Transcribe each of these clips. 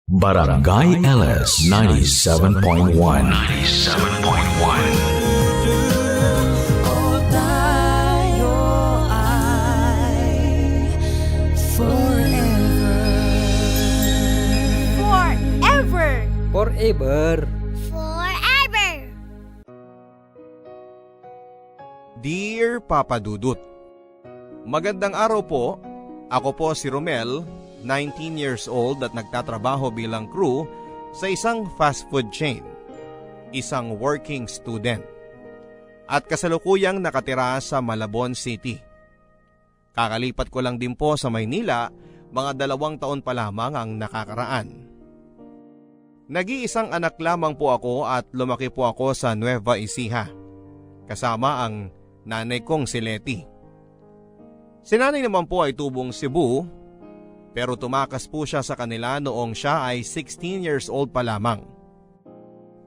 Barangay LS 97.1. 97.1. O tayo ay forever. Forever! Forever. Forever! Dear Papa Dudut, magandang araw po. Ako po si Romel, 19 years old at nagtatrabaho bilang crew sa isang fast food chain, isang working student, at kasalukuyang nakatira sa Malabon City. Kakalipat ko lang din po sa Maynila, mga 2 taon pa lamang ang nakakaraan. Nag-iisang anak lamang po ako at lumaki po ako sa Nueva Ecija, kasama ang nanay kong si Letty. Si nanay naman po ay tubong Cebu, pero tumakas po siya sa kanila noong siya ay 16 years old pa lamang.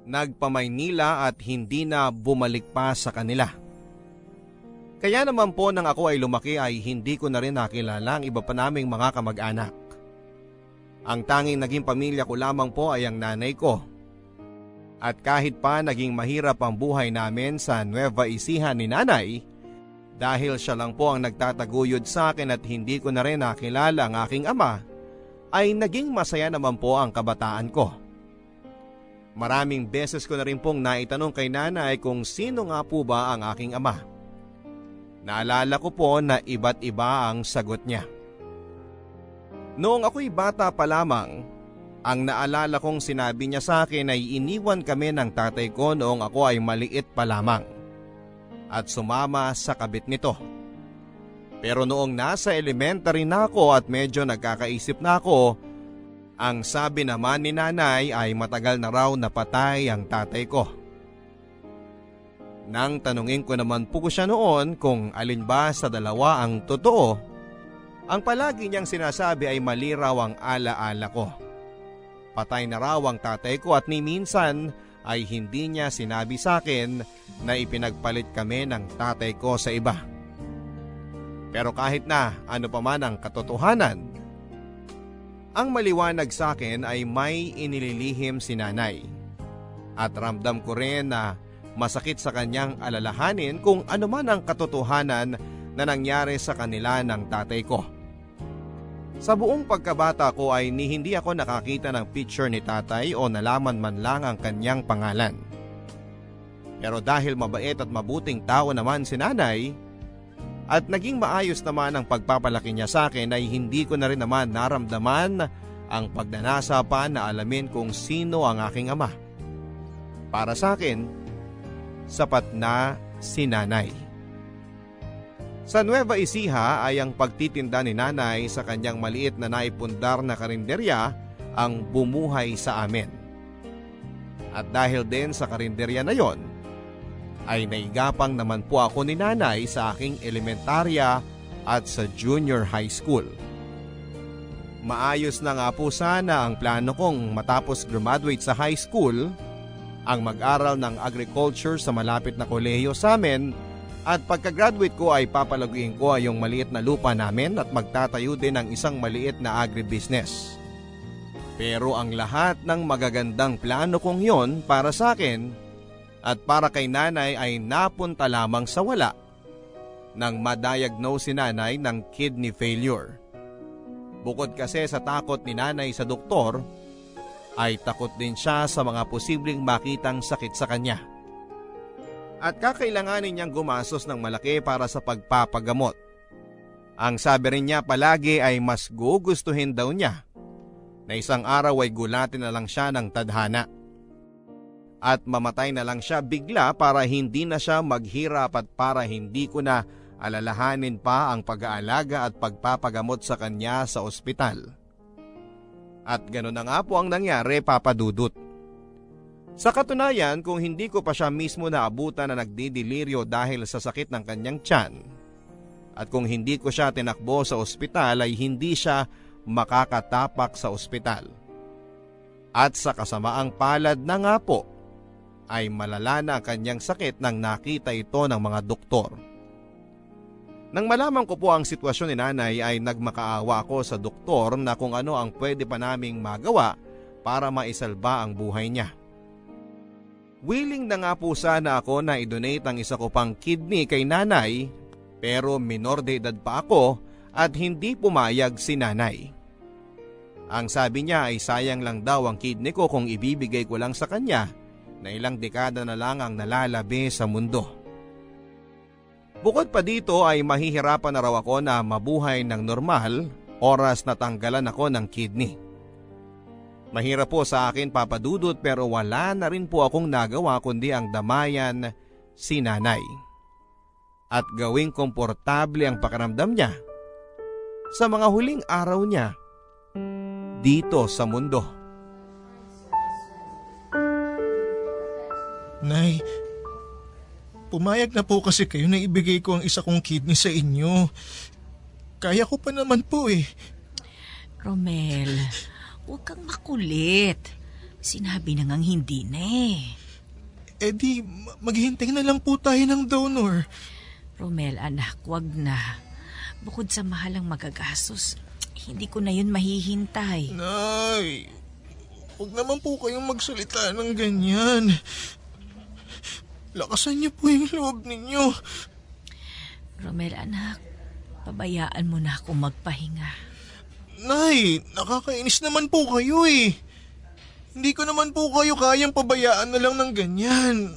Nagpa-Maynila at hindi na bumalik pa sa kanila. Kaya naman po nang ako ay lumaki ay hindi ko na rin nakilala ang iba pa naming mga kamag-anak. Ang tanging naging pamilya ko lamang po ay ang nanay ko. At kahit pa naging mahirap ang buhay namin sa Nueva Ecija ni nanay, dahil siya lang po ang nagtataguyod sa akin at hindi ko na rin nakilala ang aking ama, ay naging masaya naman po ang kabataan ko. Maraming beses ko na rin pong naitanong kay nanay kung sino nga po ba ang aking ama. Naalala ko po na iba't iba ang sagot niya. Noong ako'y bata pa lamang, ang naalala kong sinabi niya sa akin ay iniwan kami ng tatay ko noong ako ay maliit pa lamang at sumama sa kabit nito. Pero noong nasa elementary na ako at medyo nagkakaisip na ako, ang sabi naman ni nanay ay matagal na raw napatay ang tatay ko. Nang tanungin ko naman po siya noon kung alin ba sa dalawa ang totoo, ang palagi niyang sinasabi ay mali raw ang alaala ko. Patay na raw ang tatay ko at ni minsan ay hindi niya sinabi sa akin na ipinagpalit kami ng tatay ko sa iba. Pero kahit na ano pa man ang katotohanan, ang maliwanag sa akin ay may inililihim si nanay. At ramdam ko rin na masakit sa kanyang alalahanin kung ano man ang katotohanan na nangyari sa kanila ng tatay ko. Sa buong pagkabata ko ay hindi ako nakakita ng picture ni tatay o nalaman man lang ang kanyang pangalan. Pero dahil mabait at mabuting tao naman si nanay at naging maayos naman ang pagpapalaki niya sa akin ay hindi ko na rin naman naramdaman ang pagnanasa pa na alamin kung sino ang aking ama. Para sa akin, sapat na si nanay. Sa Nueva Ecija ay ang pagtitinda ni nanay sa kanyang maliit na naipundar na karinderya ang bumuhay sa amin. At dahil din sa karinderya na yon, ay naigapang naman po ako ni nanay sa aking elementarya at sa junior high school. Maayos na nga po sana ang plano kong matapos graduate sa high school, ang mag-aral ng agriculture sa malapit na kolehiyo sa amin. At pagka-graduate ko ay papalaguin ko ay yung maliit na lupa namin at magtatayo din ng isang maliit na agribusiness. Pero ang lahat ng magagandang plano kong yon para sa akin at para kay nanay ay napunta lamang sa wala nang ma-diagnose si nanay ng kidney failure. Bukod kasi sa takot ni nanay sa doktor, ay takot din siya sa mga posibleng makitang sakit sa kanya. At kakailanganin niyang gumastos ng malaki para sa pagpapagamot. Ang sabi rin niya palagi ay mas gugustuhin daw niya na isang araw ay gulatin na lang siya ng tadhana. At mamatay na lang siya bigla para hindi na siya maghirap at para hindi ko na alalahanin pa ang pag-aalaga at pagpapagamot sa kanya sa ospital. At gano'n na nga po ang nangyari, Papa Dudut. Sa katunayan, kung hindi ko pa siya mismo naabutan na nagdidiliryo dahil sa sakit ng kanyang tiyan, at kung hindi ko siya tinakbo sa ospital ay hindi siya makakatapak sa ospital. At sa kasamaang palad na nga po, ay malala na ang kanyang sakit nang nakita ito ng mga doktor. Nang malaman ko po ang sitwasyon ni nanay ay nagmakaawa ako sa doktor na kung ano ang pwede pa naming magawa para maisalba ang buhay niya. Willing na nga po sana ako na i-donate ang isa ko pang kidney kay nanay pero minor de edad pa ako at hindi pumayag si nanay. Ang sabi niya ay sayang lang daw ang kidney ko kung ibibigay ko lang sa kanya na ilang dekada na lang ang nalalabi sa mundo. Bukod pa dito ay mahihirapan na raw ako na mabuhay ng normal oras na tanggalan ako ng kidney. Mahirap po sa akin papadudot pero wala na rin po akong nagawa kundi ang damayan si nanay. At gawing komportable ang pakiramdam niya sa mga huling araw niya dito sa mundo. Nay, pumayag na po kasi kayo na ibigay ko ang isa kong kidney sa inyo. Kaya ko pa naman po eh. Romel, huwag kang makulit. Sinabi na ngang hindi na eh. Eh di, maghihintay na lang po tayo ng donor. Romel, anak, wag na. Bukod sa mahalang magagastos, hindi ko na yun mahihintay. Nay, huwag naman po kayong magsalita ng ganyan. Lakasan niyo po yung loob ninyo. Romel, anak, pabayaan mo na akong magpahinga. Nay, nakakainis naman po kayo eh. Hindi ko naman po kayo kayang pabayaan na lang ng ganyan.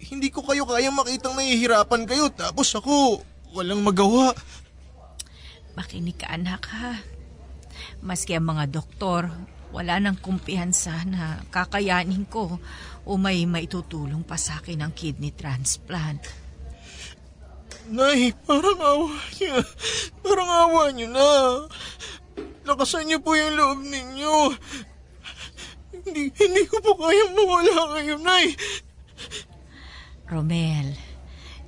Hindi ko kayo kayang makitang nahihirapan kayo tapos ako walang magawa. Makinig ka, anak, ha? Maski ang mga doktor, wala nang kumpiyansa na kakayanin ko o may maitutulong pa sa akin ang kidney transplant. Nay, parang awa niyo. Parang awa niyo na. Lakasan niyo po yung loob ninyo. Hindi ko po kayang mawala kayo, Nay. Romel,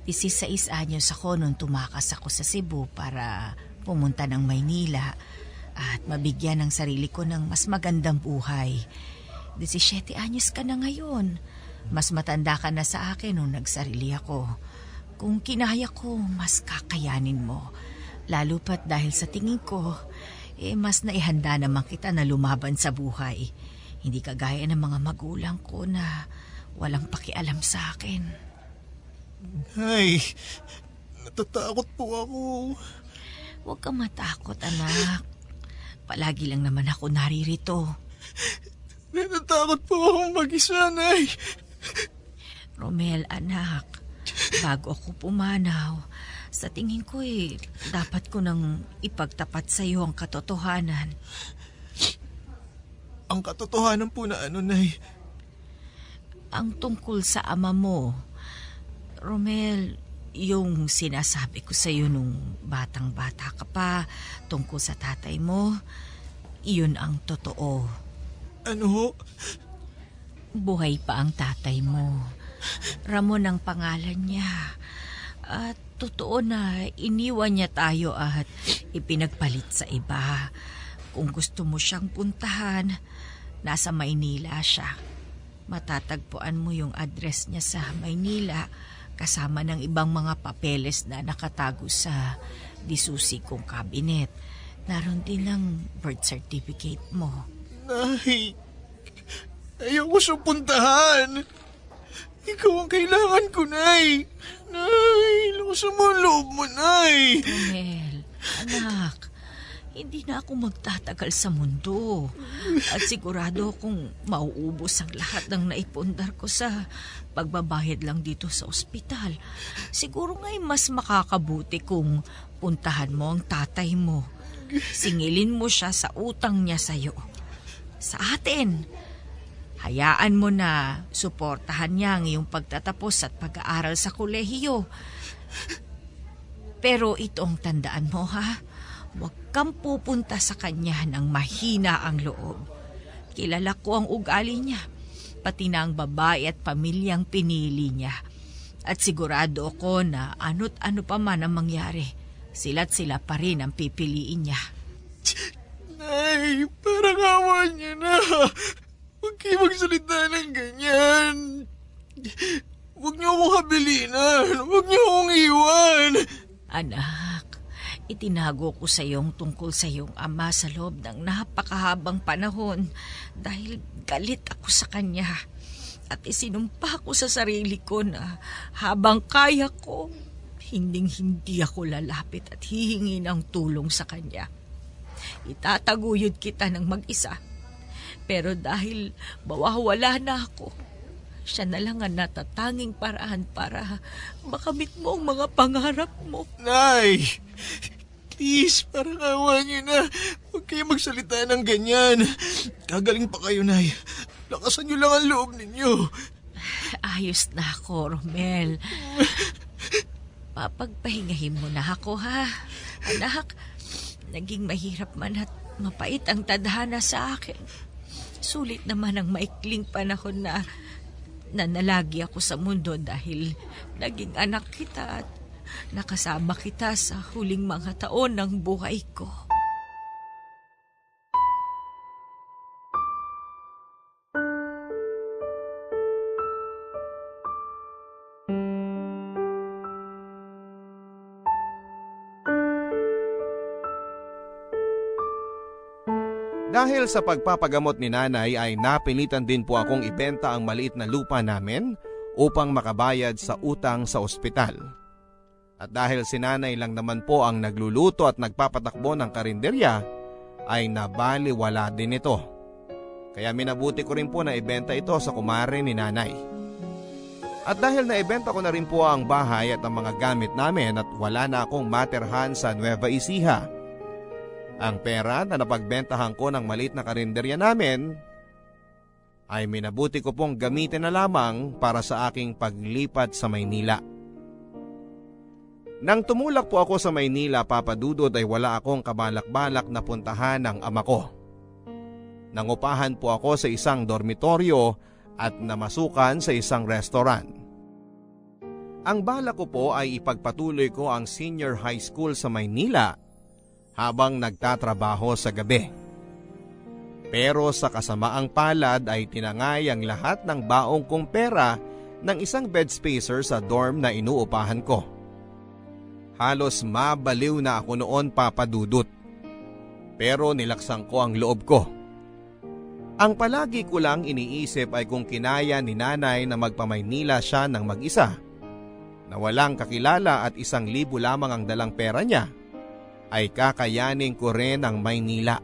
16 anyos ako nung tumakas ako sa Cebu para pumunta ng Maynila at mabigyan ng sarili ko ng mas magandang buhay. 17 anyos ka na ngayon. Mas matanda ka na sa akin nung nagsarili ako. Kung kinaya ko, mas kakayanin mo. Lalo pat dahil sa tingin ko, mas naihanda naman kita na lumaban sa buhay. Hindi kagaya ng mga magulang ko na walang pakialam sa akin. Nay, natatakot po ako. Huwag kang matakot, anak. Palagi lang naman ako naririto. Natatakot po akong mag-isa, Nay. Romel, anak, bago ako pumanaw, sa tingin ko dapat ko nang ipagtapat sa iyo ang katotohanan. Ang katotohanan po na ano, Nay? Ang tungkol sa ama mo. Romel, yung sinasabi ko sa iyo nung batang-bata ka pa tungkol sa tatay mo, iyon ang totoo. Ano ho? Buhay pa ang tatay mo. Ramon ang pangalan niya. At totoo na iniwan niya tayo at ipinagpalit sa iba. Kung gusto mo siyang puntahan, nasa Maynila siya. Matatagpuan mo yung address niya sa Maynila kasama ng ibang mga papeles na nakatago sa disusi kong kabinet. Naroon din ang birth certificate mo. Nay, ayoko siyang puntahan. Ikaw ang kailangan ko, Nay. Nay, lukusan mo ang loob mo, Nay. Romel, anak, hindi na ako magtatagal sa mundo. At sigurado akong mauubos ang lahat ng naipundar ko sa pagbabayad lang dito sa ospital. Siguro nga'y mas makakabuti kung puntahan mo ang tatay mo. Singilin mo siya sa utang niya sa'yo. Sa atin. Hayaan mo na suportahan niya ang iyong pagtatapos at pag-aaral sa kolehiyo. Pero ito ang tandaan mo, ha? Huwag kang pupunta sa kanya ng mahina ang loob. Kilala ko ang ugali niya, pati na ang babae at pamilyang pinili niya. At sigurado ako na ano't ano pa man ang mangyari, sila't sila pa rin ang pipiliin niya. Nay, parang awa niya na. Huwag kayo magsalita ng ganyan. Huwag niyo akong habilinan. Huwag niyo akong iwan. Anak, Itinago ko sa iyong tungkol sa iyong ama sa loob ng napakahabang panahon dahil galit ako sa kanya. At isinumpa ko sa sarili ko na habang kaya ko, hindi ako lalapit at hihingi ng tulong sa kanya. Itataguyod kita ng mag-isa. Pero dahil mawawala na ako, siya na lang ang natatanging paraan para makamit mo ang mga pangarap mo. Nay! Please, parang awa niyo na. Huwag kayo magsalita ng ganyan. Gagaling pa kayo, Nay. Lakasan niyo lang ang loob ninyo. Ayos na ako, Romel. Papagpahingahin mo na ako, ha? Anak, naging mahirap man at mapait ang tadhana sa akin. Sulit naman ang maikling panahon na nanalagi ako sa mundo dahil naging anak kita at nakasama kita sa huling mga taon ng buhay ko. Dahil sa pagpapagamot ni nanay ay napilitan din po akong ibenta ang maliit na lupa namin upang makabayad sa utang sa ospital. At dahil si nanay lang naman po ang nagluluto at nagpapatakbo ng karinderya, ay nabaliwala din ito. Kaya minabuti ko rin po na ibenta ito sa kumare ni nanay. At dahil naibenta ko na rin po ang bahay at ang mga gamit namin at wala na akong materhan sa Nueva Ecija, ang pera na napagbentahan ko ng maliit na karinderya namin ay minabuti ko pong gamitin na lamang para sa aking paglipat sa Maynila. Nang tumulak po ako sa Maynila, Papa Dudod, ay wala akong kabalak-balak na puntahan ng ama ko. Nangupahan po ako sa isang dormitoryo at namasukan sa isang restaurant. Ang balak ko po ay ipagpatuloy ko ang senior high school sa Maynila habang nagtatrabaho sa gabi. Pero sa kasamaang palad ay tinangay ang lahat ng baong kong pera ng isang bed spacer sa dorm na inuupahan ko. Halos mabaliw na ako noon, Papa Dudut. Pero nilaksan ko ang loob ko. Ang palagi ko lang iniisip ay kung kinaya ni nanay na magpamaynila siya ng mag-isa, na walang kakilala at 1,000 lamang ang dalang pera niya, ay kakayanin ko rin ang Maynila.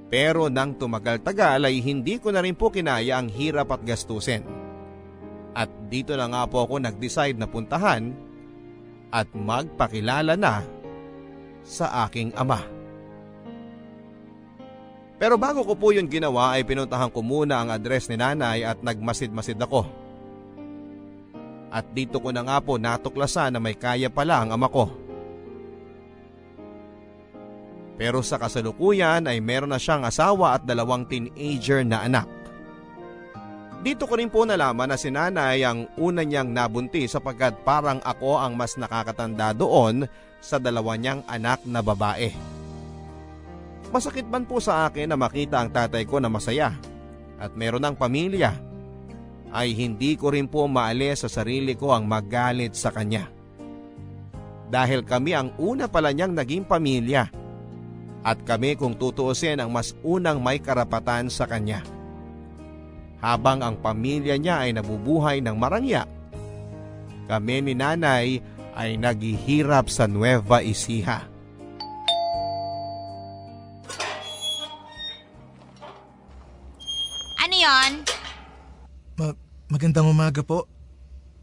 Pero nang tumagal-tagal ay hindi ko na rin po kinaya ang hirap at gastusin. At dito na nga po ako nag-decide na puntahan at magpakilala na sa aking ama. Pero bago ko po yun ginawa ay pinuntahan ko muna ang address ni nanay at nagmasid-masid ako. At dito ko na nga po natuklasan na may kaya pala ang ama ko. Pero sa kasalukuyan ay meron na siyang asawa at 2 teenager na anak. Dito ko rin po nalaman na si nanay ang una niyang nabuntis sapagkat parang ako ang mas nakakatanda doon sa 2 niyang anak na babae. Masakit man po sa akin na makita ang tatay ko na masaya at meron ng pamilya, ay hindi ko rin po maalis sa sarili ko ang magalit sa kanya. Dahil kami ang una pala niyang naging pamilya. At kami kung tutuusin ang mas unang may karapatan sa kanya. Habang ang pamilya niya ay nabubuhay ng marangya, kami ni nanay ay naghihirap sa Nueva Ecija. Ano yon? Magandang umaga po.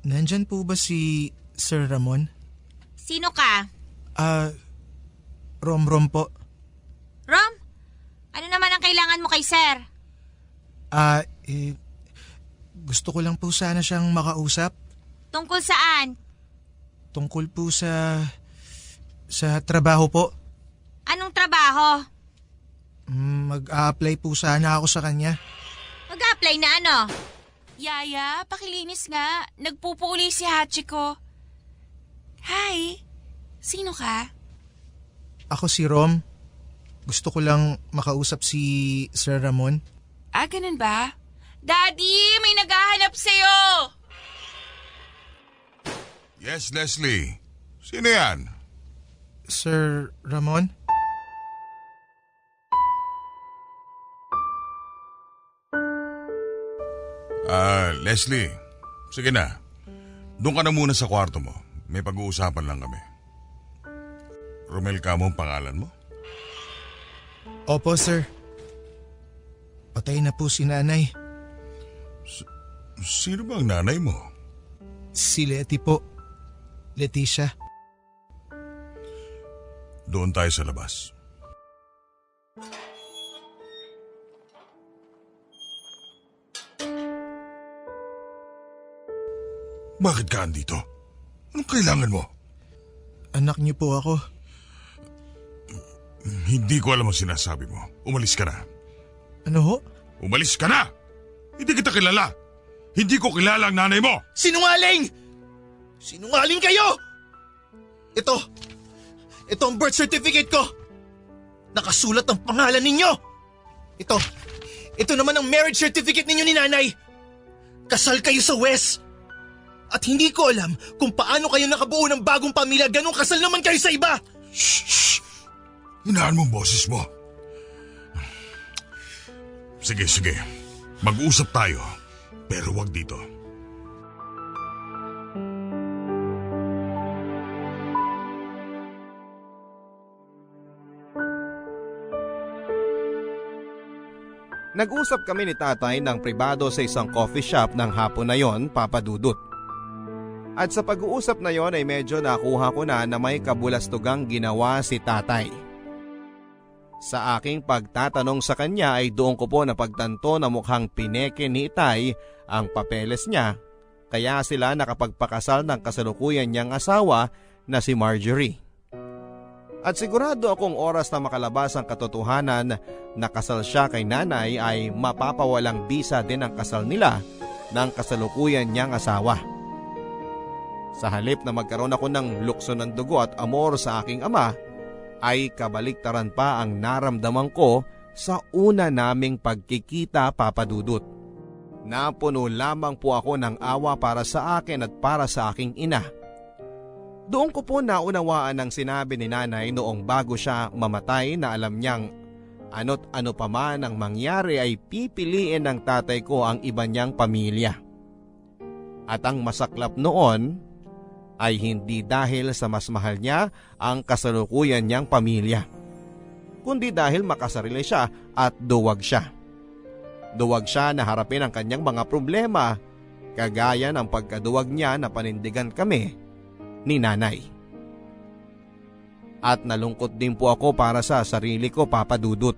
Nandyan po ba si Sir Ramon? Sino ka? Rom po. Rom? Ano naman ang kailangan mo kay sir? Gusto ko lang po sana siyang makausap. Tungkol saan? Tungkol po sa trabaho po. Anong trabaho? Mag-a-apply po sana ako sa kanya. Mag-apply na ano? Yaya, pakilinis nga. Nagpupuli si Hachiko. Hi, sino ka? Ako si Rom. Gusto ko lang makausap si Sir Ramon. Ganun ba? Daddy, may naghahanap sa'yo! Yes, Leslie. Sino yan? Sir Ramon? Leslie, sige na. Doon ka na muna sa kwarto mo. May pag-uusapan lang kami. Romel ka mo ang pangalan mo? Opo, sir. Patay na po si nanay. Sino ba ang nanay mo? Si Leti po. Leticia. Doon tayo sa labas. Bakit ka andito? Anong kailangan mo? Anak niyo po ako. Hindi ko alam ang sinasabi mo. Umalis ka na. Ano ho? Umalis ka na! Hindi kita kilala! Hindi ko kilala ang nanay mo! Sinungaling! Sinungaling kayo! Ito ang birth certificate ko. Nakasulat ang pangalan ninyo. Ito naman ang marriage certificate ninyo ni nanay. Kasal kayo sa West. At hindi ko alam kung paano kayo nakabuo ng bagong pamilya, ganong kasal naman kayo sa iba. Shh! Hinaan mo ang boses mo. Sige. Mag-usap tayo. Pero wag dito. Nag-usap kami ni tatay ng pribado sa isang coffee shop ng hapon na yon, Papa Dudut. At sa pag-uusap na yon ay medyo nakuha ko na may kabulastugang ginawa si tatay. Sa aking pagtatanong sa kanya ay doon ko po napagtanto na mukhang pineke ni Itay ang papeles niya, kaya sila nakapagpakasal ng kasalukuyan niyang asawa na si Marjorie. At sigurado akong oras na makalabas ang katotohanan na kasal siya kay nanay ay mapapawalang bisa din ang kasal nila ng kasalukuyan niyang asawa. Sa halip na magkaroon ako ng lukso ng dugo at amor sa aking ama, ay kabaliktaran pa ang naramdaman ko sa una naming pagkikita, Papa Dudut. Napuno lamang po ako ng awa para sa akin at para sa aking ina. Doon ko po naunawaan ang sinabi ni nanay noong bago siya mamatay na alam niyang ano't ano pa man ang mangyari ay pipiliin ng tatay ko ang iba niyang pamilya. At ang masaklap noon ay hindi dahil sa mas mahal niya ang kasalukuyan niyang pamilya, kundi dahil makasarili siya at duwag siya. Duwag siya na harapin ang kanyang mga problema, kagaya ng pagkaduwag niya na panindigan kami ni nanay. At nalungkot din po ako para sa sarili ko, Papa Dudut.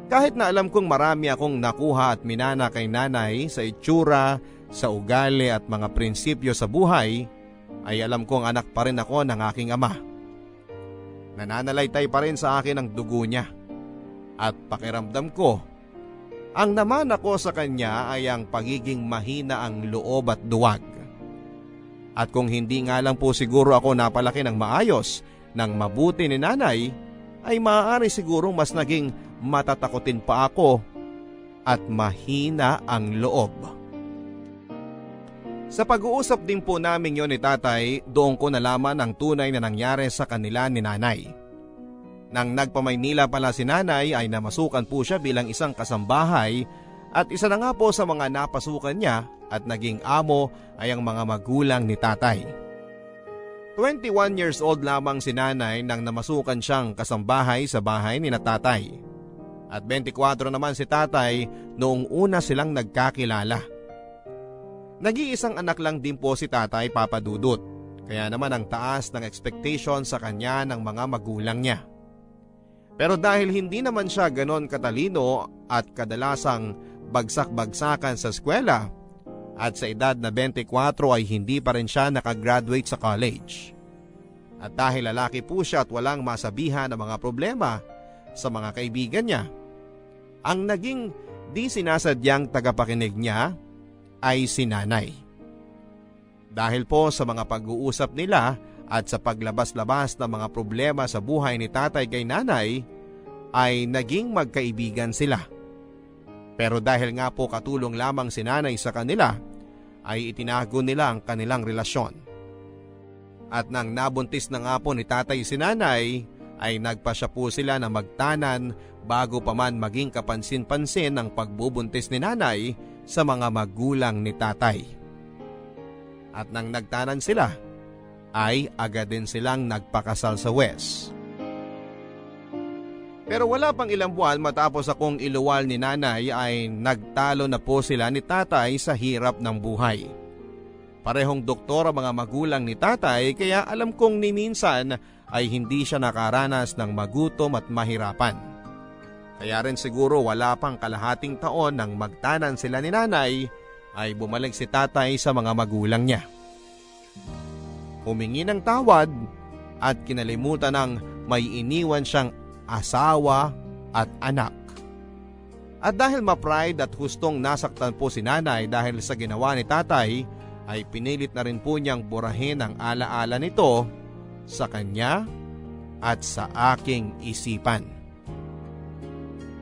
Kahit na alam kong marami akong nakuha at minana kay nanay sa itsura, sa ugali at mga prinsipyo sa buhay, ay alam kong anak pa rin ako ng aking ama. Nananalaytay pa rin sa akin ang dugo niya. At pakiramdam ko, ang naman ako sa kanya ay ang pagiging mahina ang loob at duwag. At kung hindi nga lang po siguro ako napalaki ng maayos, ng mabuti ni nanay, ay maaari sigurong mas naging matatakotin pa ako at mahina ang loob. Sa pag-uusap din po namin yon ni tatay, doon ko nalaman ang tunay na nangyari sa kanila ni nanay. Nang nagpamaynila pala si nanay ay namasukan po siya bilang isang kasambahay at isa na nga po sa mga napasukan niya at naging amo ay ang mga magulang ni tatay. 21 years old lamang si nanay nang namasukan siyang kasambahay sa bahay ni tatay. At 24 naman si tatay noong una silang nagkakilala. Nag-iisang anak lang din po si tatay, Papa Dudut, kaya naman ang taas ng expectation sa kanya ng mga magulang niya. Pero dahil hindi naman siya ganon katalino at kadalasang bagsak-bagsakan sa eskwela, at sa edad na 24 ay hindi pa rin siya nakagraduate sa college. At dahil lalaki po siya at walang masabihan ng mga problema sa mga kaibigan niya, ang naging di sinasadyang tagapakinig niya ay si nanay. Dahil po sa mga pag-uusap nila at sa paglabas-labas ng mga problema sa buhay ni tatay kay nanay, ay naging magkaibigan sila. Pero dahil nga po katulong lamang si nanay sa kanila, ay itinago nila ang kanilang relasyon. At nang nabuntis na nga po ni tatay si nanay, ay nagpasya po sila na magtanan bago pa man maging kapansin-pansin ang pagbubuntis ni nanay sa mga magulang ni tatay. At nang nagtanan sila, ay agad din silang nagpakasal sa West. Pero wala pang ilang buwan matapos akong iluwal ni nanay ay nagtalo na po sila ni tatay sa hirap ng buhay. Parehong doktor ang mga magulang ni tatay kaya alam kong ni minsan ay hindi siya nakaranas ng magutom at mahirapan. Kaya rin siguro wala pang kalahating taon nang magtanan sila ni nanay ay bumalik si tatay sa mga magulang niya. Humingi ng tawad at kinalimutan ng may iniwan siyang asawa at anak. At dahil ma-pride at hustong nasaktan po si nanay dahil sa ginawa ni tatay, ay pinilit na rin po niyang burahin ang alaala nito sa kanya at sa aking isipan.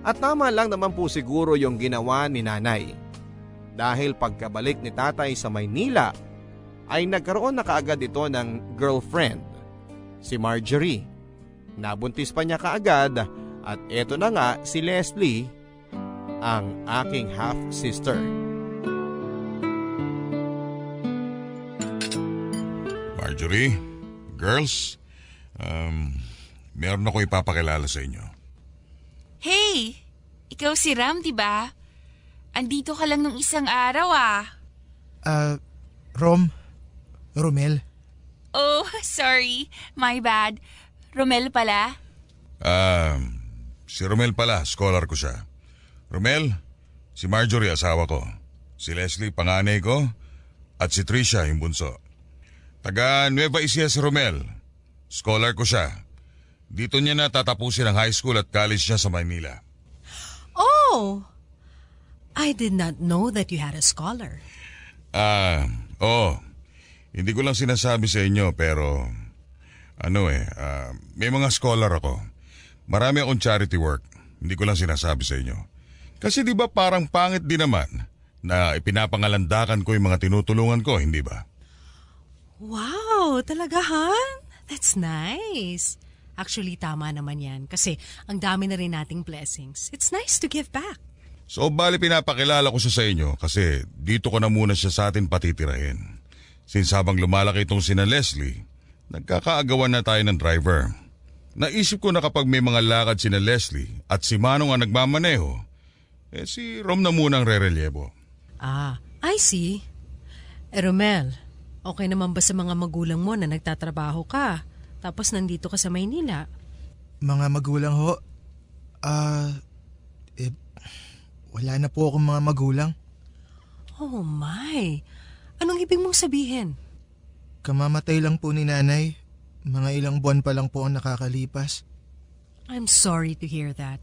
At tama lang naman po siguro yung ginawa ni nanay. Dahil pagkabalik ni tatay sa Maynila, ay nagkaroon na kaagad ito ng girlfriend, si Marjorie. Nabuntis pa niya kaagad at eto na nga si Leslie, ang aking half-sister. Marjorie, girls, meron ako ipapakilala sa inyo. Hey! Ikaw si Ram, di ba? Andito ka lang nung isang araw Romel. Oh, sorry. My bad. Romel pala? Si Romel pala, scholar ko siya. Romel, si Marjorie asawa ko. Si Leslie panganay ko at si Tricia yung bunso. Taga Nueva Ecija si Romel. Scholar ko siya. Dito niya na tatapusin ang high school at college niya sa Manila. Oh! I did not know that you had a scholar. Hindi ko lang sinasabi sa inyo pero may mga scholar ako. Marami akong charity work. Hindi ko lang sinasabi sa inyo. Kasi di ba parang pangit din naman na ipinapangalandakan ko yung mga tinutulungan ko, hindi ba? Wow, talaga, Han? That's nice. Actually, tama naman yan kasi ang dami na rin nating blessings. It's nice to give back. So bali pinapakilala ko siya sa inyo kasi dito ko na muna siya sa atin patitirahin. Since habang lumalaki itong sina Leslie, nagkakaagawan na tayo ng driver. Naisip ko na kapag may mga lakad sina Leslie at si Manong ang nagmamaneho, si Rom na munang re-relyebo. I see. Romel, okay naman ba sa mga magulang mo na nagtatrabaho ka tapos nandito ka sa Maynila? Mga magulang ho? Wala na po akong mga magulang. Oh my! Anong ibig mong sabihin? Kamamatay lang po ni nanay. Mga ilang buwan pa lang po ang nakakalipas. I'm sorry to hear that.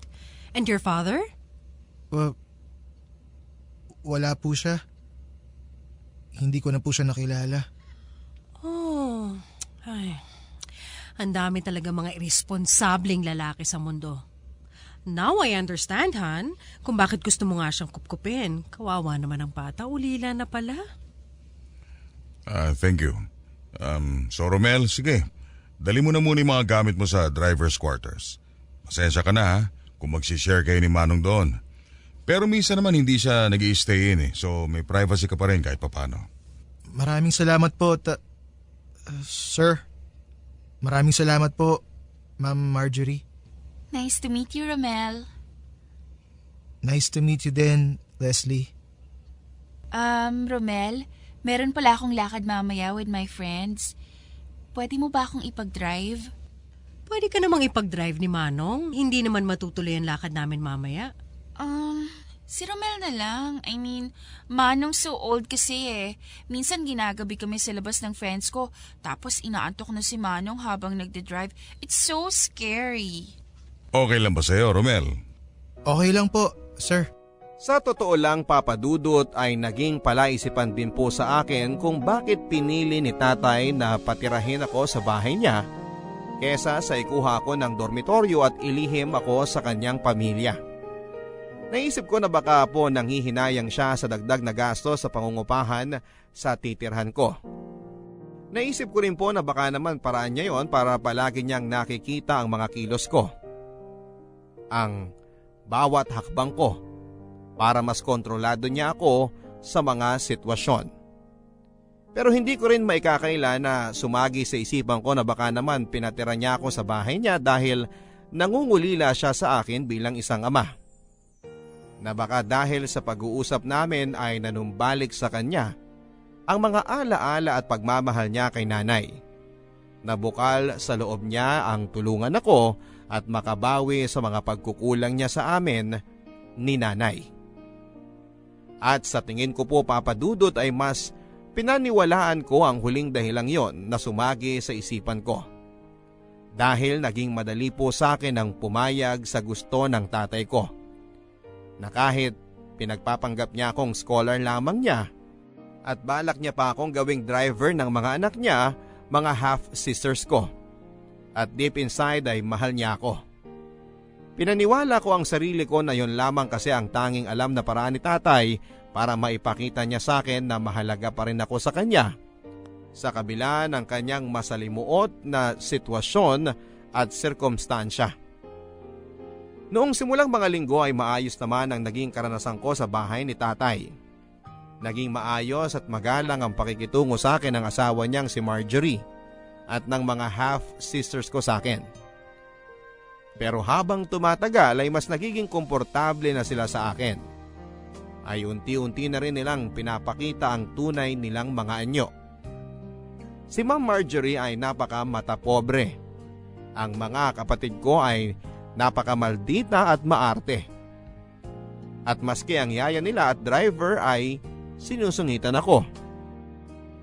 And your father? Wala po siya. Hindi ko na po siya nakilala. Oh, ay. Ang dami talaga mga irresponsableng lalaki sa mundo. Now I understand, Han, kung bakit gusto mo nga siyang kupkupin. Kawawa naman ang bata, ulila na pala. Thank you. So Romel, sige. Dali mo na muna yung mga gamit mo sa driver's quarters. Pasensya ka na ha, kung magsishare kayo ni Manong doon. Pero minsan naman hindi siya nag-i-stay in so may privacy ka pa rin kahit papano. Maraming salamat po, sir. Maraming salamat po, Ma'am Marjorie. Nice to meet you, Romel. Nice to meet you din, Leslie. Romel, meron pala akong lakad mamaya with my friends. Pwede mo ba akong ipag-drive? Pwede ka namang ipag-drive ni Manong. Hindi naman matutuloy ang lakad namin mamaya. Si Romel na lang. I mean, Manong so old kasi Minsan ginagabi kami sa labas ng friends ko, tapos inaantok na si Manong habang nagde-drive. It's so scary. Okay lang ba sa'yo, Romel? Okay lang po, sir. Sa totoo lang, Papa Dudut, ay naging palaisipan din po sa akin kung bakit pinili ni tatay na patirahin ako sa bahay niya kesa sa ikuha ko ng dormitoryo at ilihim ako sa kanyang pamilya. Naisip ko na baka po nanghihinayang siya sa dagdag na gasto sa pangungupahan sa titirhan ko. Naisip ko rin po na baka naman paraan niya yon para palagi niyang nakikita ang mga kilos ko. Ang bawat hakbang ko para mas kontrolado niya ako sa mga sitwasyon. Pero hindi ko rin maikakaila na sumagi sa isipan ko na baka naman pinatira niya ako sa bahay niya dahil nangungulila siya sa akin bilang isang ama. Na baka dahil sa pag-uusap namin ay nanumbalik sa kanya ang mga alaala at pagmamahal niya kay nanay. Nabukal sa loob niya ang tulungan ako at makabawi sa mga pagkukulang niya sa amin ni nanay. At sa tingin ko po Papa Dudut ay mas pinaniwalaan ko ang huling dahilang yon na sumagi sa isipan ko. Dahil naging madali po sa akin ang pumayag sa gusto ng tatay ko. Na kahit pinagpapanggap niya akong scholar lamang niya at balak niya pa akong gawing driver ng mga anak niya, mga half-sisters ko. At deep inside ay mahal niya ako. Pinaniwala ko ang sarili ko na yon lamang kasi ang tanging alam na paraan ni tatay para maipakita niya sa akin na mahalaga pa rin ako sa kanya. Sa kabila ng kanyang masalimuot na sitwasyon at sirkumstansya. Noong simulang mga linggo ay maayos naman ang naging karanasan ko sa bahay ni tatay. Naging maayos at magalang ang pakikitungo sa akin ng asawa niyang si Marjorie at ng mga half-sisters ko sa akin. Pero habang tumatagal ay mas nagiging komportable na sila sa akin. Ay unti-unti na rin nilang pinapakita ang tunay nilang mga anyo. Si Ma'am Marjorie ay napaka matapobre. Ang mga kapatid ko ay napakamaldita at maarte. At maski ang yaya nila at driver ay sinusungitan ako.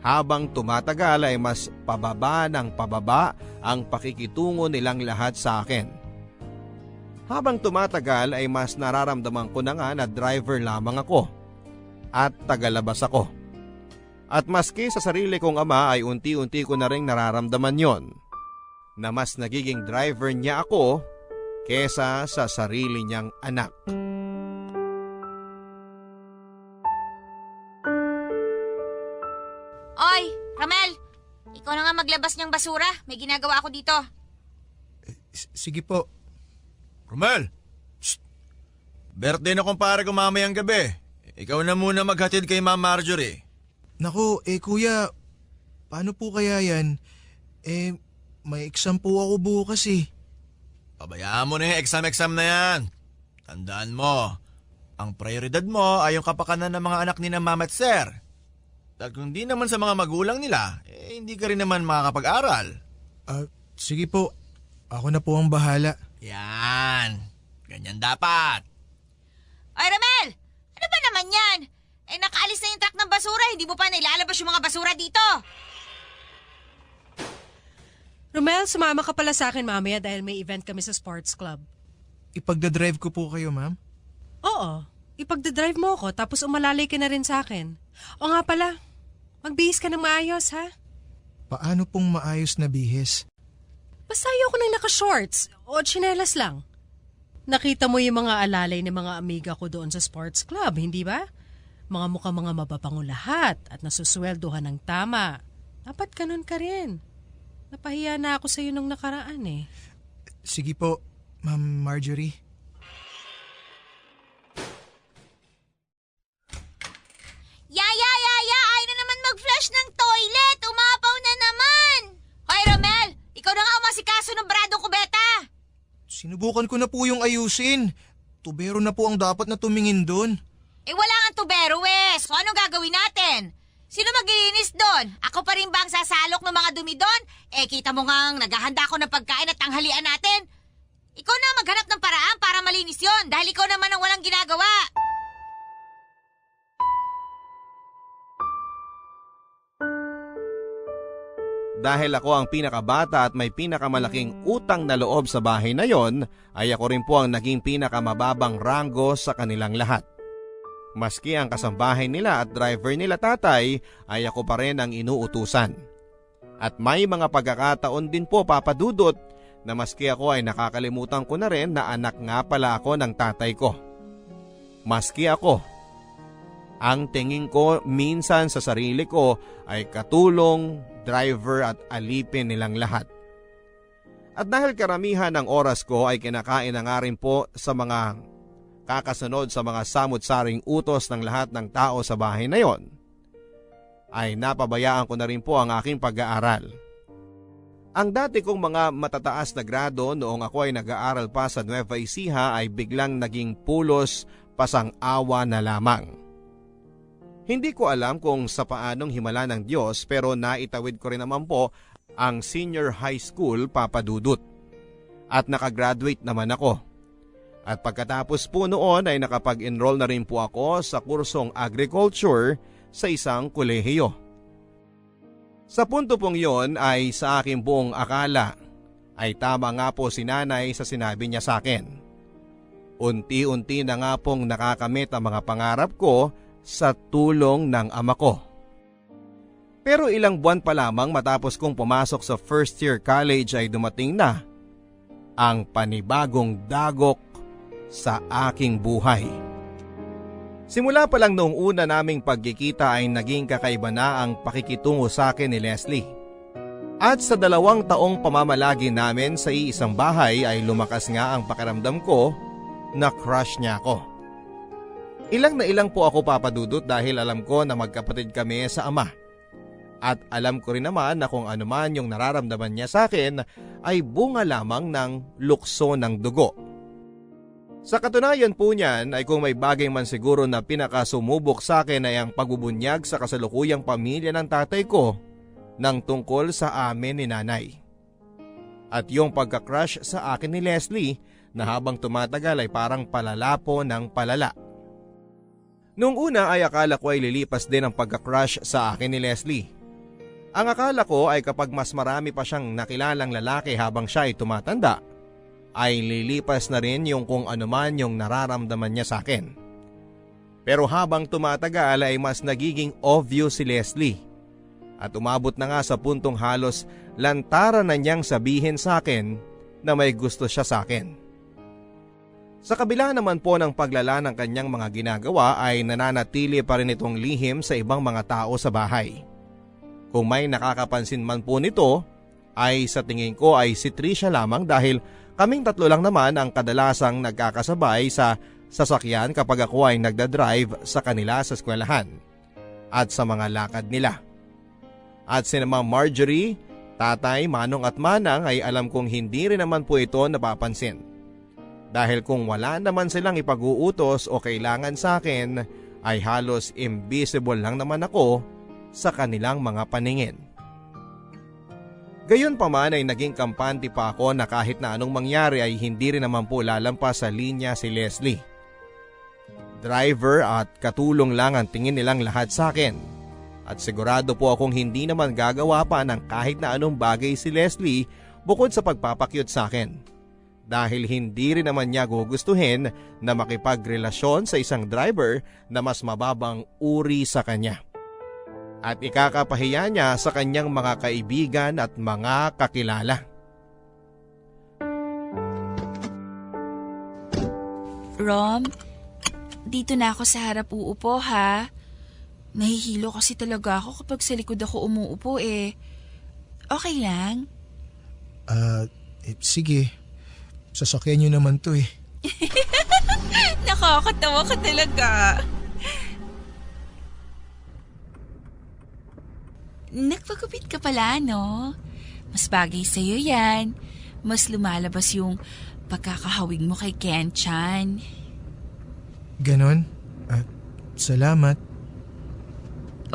Habang tumatagal ay mas pababa ng pababa ang pakikitungo nilang lahat sa akin. Habang tumatagal ay mas nararamdaman ko na nga na driver lamang ako at tagalabas ako. At maski sa sarili kong ama ay unti-unti ko na rin nararamdaman yon na mas nagiging driver niya ako kesa sa sarili niyang anak. Oy, Ramel! Ikaw na nga maglabas niyang basura. May ginagawa ako dito. Sige po. Romel! Shh! Birthday na kumpare ko mamayang gabi. Ikaw na muna maghatid kay Ma'am Marjorie. Naku, kuya, paano po kaya yan? May exam po ako bukas eh. Pabayaan mo na yung exam na yan. Tandaan mo, ang prioridad mo ay yung kapakanan ng mga anak ni na Ma'am at Sir. Dahil kung di naman sa mga magulang nila, hindi ka rin naman makakapag-aral. Sige po, ako na po ang bahala. Yan, ganyan dapat. Oy, Ramel! Ano ba naman yan? Nakaalis na yung truck ng basura. Hindi mo pa nailalabas yung mga basura dito. Romel, sumama ka pala sa akin mamaya dahil may event kami sa sports club. Ipagdadrive ko po kayo, ma'am? Oo, ipagdadrive mo ako tapos umalalay ka na rin sa akin. O nga pala, magbihis ka ng maayos ha? Paano pong maayos na bihis? Basta ayoko nang naka-shorts o tsinelas lang. Nakita mo yung mga alalay ng mga amiga ko doon sa sports club, hindi ba? Mga mga mababango lahat at nasusweldohan ng tama. Dapat ganun ka rin. Napahiya na ako sa iyo nung nakaraan eh. Sige po, Ma'am Marjorie. Yaya! Ay na naman mag-flush ng toilet! Umapaw na naman! Hoy, Ramel! Ikaw na nga umasikaso ng bradong kubeta! Sinubukan ko na po yung ayusin. Tubero na po ang dapat na tumingin doon. Wala nga tubero eh! So anong gagawin natin? Sino maglilinis doon? Ako pa rin ba ang sasalok ng mga dumi doon? Kita mo nga naghahanda ako ng pagkain at tanghalian natin. Ikaw na maghanap ng paraan para malinis yon dahil ikaw naman ang walang ginagawa. Dahil ako ang pinakabata at may pinakamalaking utang na loob sa bahay na yon, ay ako rin po ang naging pinakamababang ranggo sa kanilang lahat. Maski ang kasambahay nila at driver nila tatay ay ako pa rin ang inuutusan. At may mga pagkakataon din po Papa Dudut na maski ako ay nakakalimutan ko na rin na anak nga pala ako ng tatay ko. Maski ako Ang tingin ko minsan sa sarili ko ay katulong, driver at alipin nilang lahat. At dahil karamihan ng oras ko ay kinakain na nga rin po sa mga kakasunod sa mga samut-saring utos ng lahat ng tao sa bahay na yon, ay napabayaan ko na rin po ang aking pag-aaral. Ang dati kong mga matataas na grado noong ako ay nag-aaral pa sa Nueva Ecija ay biglang naging pulos pasang-awa na lamang. Hindi ko alam kung sa paanong himala ng Diyos pero naitawid ko rin naman po ang senior high school, Papa Dudut. At nakagraduate naman ako. At pagkatapos po noon ay nakapag-enroll na rin po ako sa kursong agriculture sa isang kolehiyo. Sa punto pong yon ay sa aking buong akala ay tama nga po si nanay sa sinabi niya sa akin. Unti-unti na nga pong nakakamit ang mga pangarap ko sa tulong ng ama ko. Pero ilang buwan pa lamang matapos kong pumasok sa first year college ay dumating na ang panibagong dagok sa aking buhay. Simula pa lang noong una naming pagkikita ay naging kakaiba na ang pakikitungo sa akin ni Leslie. At sa 2 taong pamamalagi namin sa iisang bahay ay lumakas nga ang pakiramdam ko na crush niya ako. Ilang na ilang po ako, Papa Dudut, dahil alam ko na magkapatid kami sa ama. At alam ko rin naman na kung ano man yung nararamdaman niya sa akin ay bunga lamang ng lukso ng dugo. Sa katunayan po niyan ay kung may bagay man siguro na pinakasumubok sa akin ay ang pagbubunyag sa kasalukuyang pamilya ng tatay ko nang tungkol sa amin ni nanay. At yung pagka-crush sa akin ni Leslie na habang tumatagal ay parang palala po ng palala. Noong una ay akala ko ay lilipas din ang pagka-crush sa akin ni Leslie. Ang akala ko ay kapag mas marami pa siyang nakilalang lalaki habang siya ay tumatanda, ay lilipas na rin yung kung ano man yung nararamdaman niya sa akin. Pero habang tumatagal ay mas nagiging obvious si Leslie. At umabot na nga sa puntong halos lantaran na niyang sabihin sa akin na may gusto siya sa akin. Sa kabila naman po ng paglala ng kanyang mga ginagawa ay nananatili pa rin itong lihim sa ibang mga tao sa bahay. Kung may nakakapansin man po nito ay sa tingin ko ay si Trisha lamang dahil kaming 3 lang naman ang kadalasang nagkakasabay sa sasakyan kapag ako ay nagdadrive sa kanila sa eskwelahan at sa mga lakad nila. At si Ma'am Marjorie, tatay, manong at manang ay alam kong hindi rin naman po ito napapansin. Dahil kung wala naman silang ipag-uutos o kailangan sa akin ay halos invisible lang naman ako sa kanilang mga paningin. Gayon pa man ay naging kampante pa ako na kahit na anong mangyari ay hindi rin naman po lalampas sa linya si Leslie. Driver at katulong lang ang tingin nilang lahat sa akin. At sigurado po akong hindi naman gagawa pa ng kahit na anong bagay si Leslie bukod sa pagpapakyut sa akin. Dahil hindi rin naman niya gugustuhin na makipagrelasyon sa isang driver na mas mababang uri sa kanya. At ikakapahiya niya sa kanyang mga kaibigan at mga kakilala. Rom, dito na ako sa harap uupo ha. Nahihilo kasi talaga ako kapag sa likod ako umuupo eh. Okay lang? Sige. Sasakyan niyo naman to eh. Nakakatawa ka talaga. Nagpagupit ka pala, no? Mas bagay sa'yo yan. Mas lumalabas yung pagkakahawig mo kay Ken-chan. Ganon? Salamat.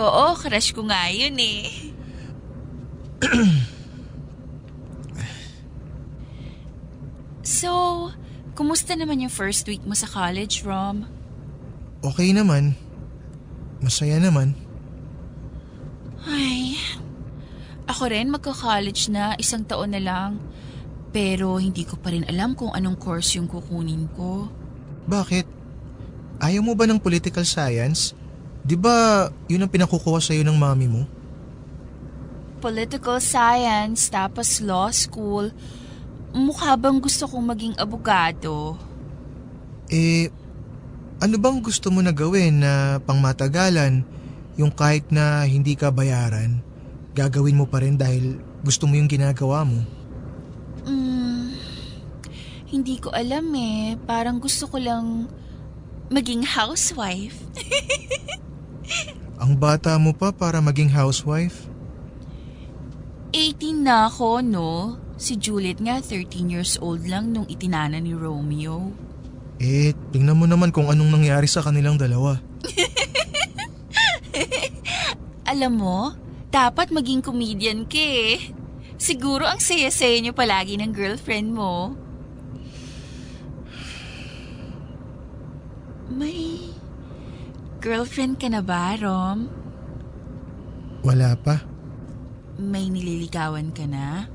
Oo, crush ko nga yun eh. So, kumusta naman yung first week mo sa college, Rom? Okay naman. Masaya naman. Ay, ako rin magka-college na, 1 taon na lang. Pero hindi ko pa rin alam kung anong course yung kukunin ko. Bakit? Ayaw mo ba ng political science? Di ba yun ang pinakukuha sa'yo ng mami mo? Political science, tapos law school. Mukha bang gusto kong maging abogado? Ano bang gusto mo na gawin na pangmatagalan, yung kahit na hindi ka bayaran, gagawin mo pa rin dahil gusto mo yung ginagawa mo? Hindi ko alam eh. Parang gusto ko lang maging housewife. Ang bata mo pa para maging housewife? 18 na ako, no? Si Juliet nga 13 years old lang nung itinana ni Romeo. Tingnan mo naman kung anong nangyari sa kanilang dalawa. Alam mo, dapat maging comedian ka eh. Siguro ang saya-saya niyo palagi ng girlfriend mo. May girlfriend ka na ba, Rom? Wala pa. May nililigawan ka na?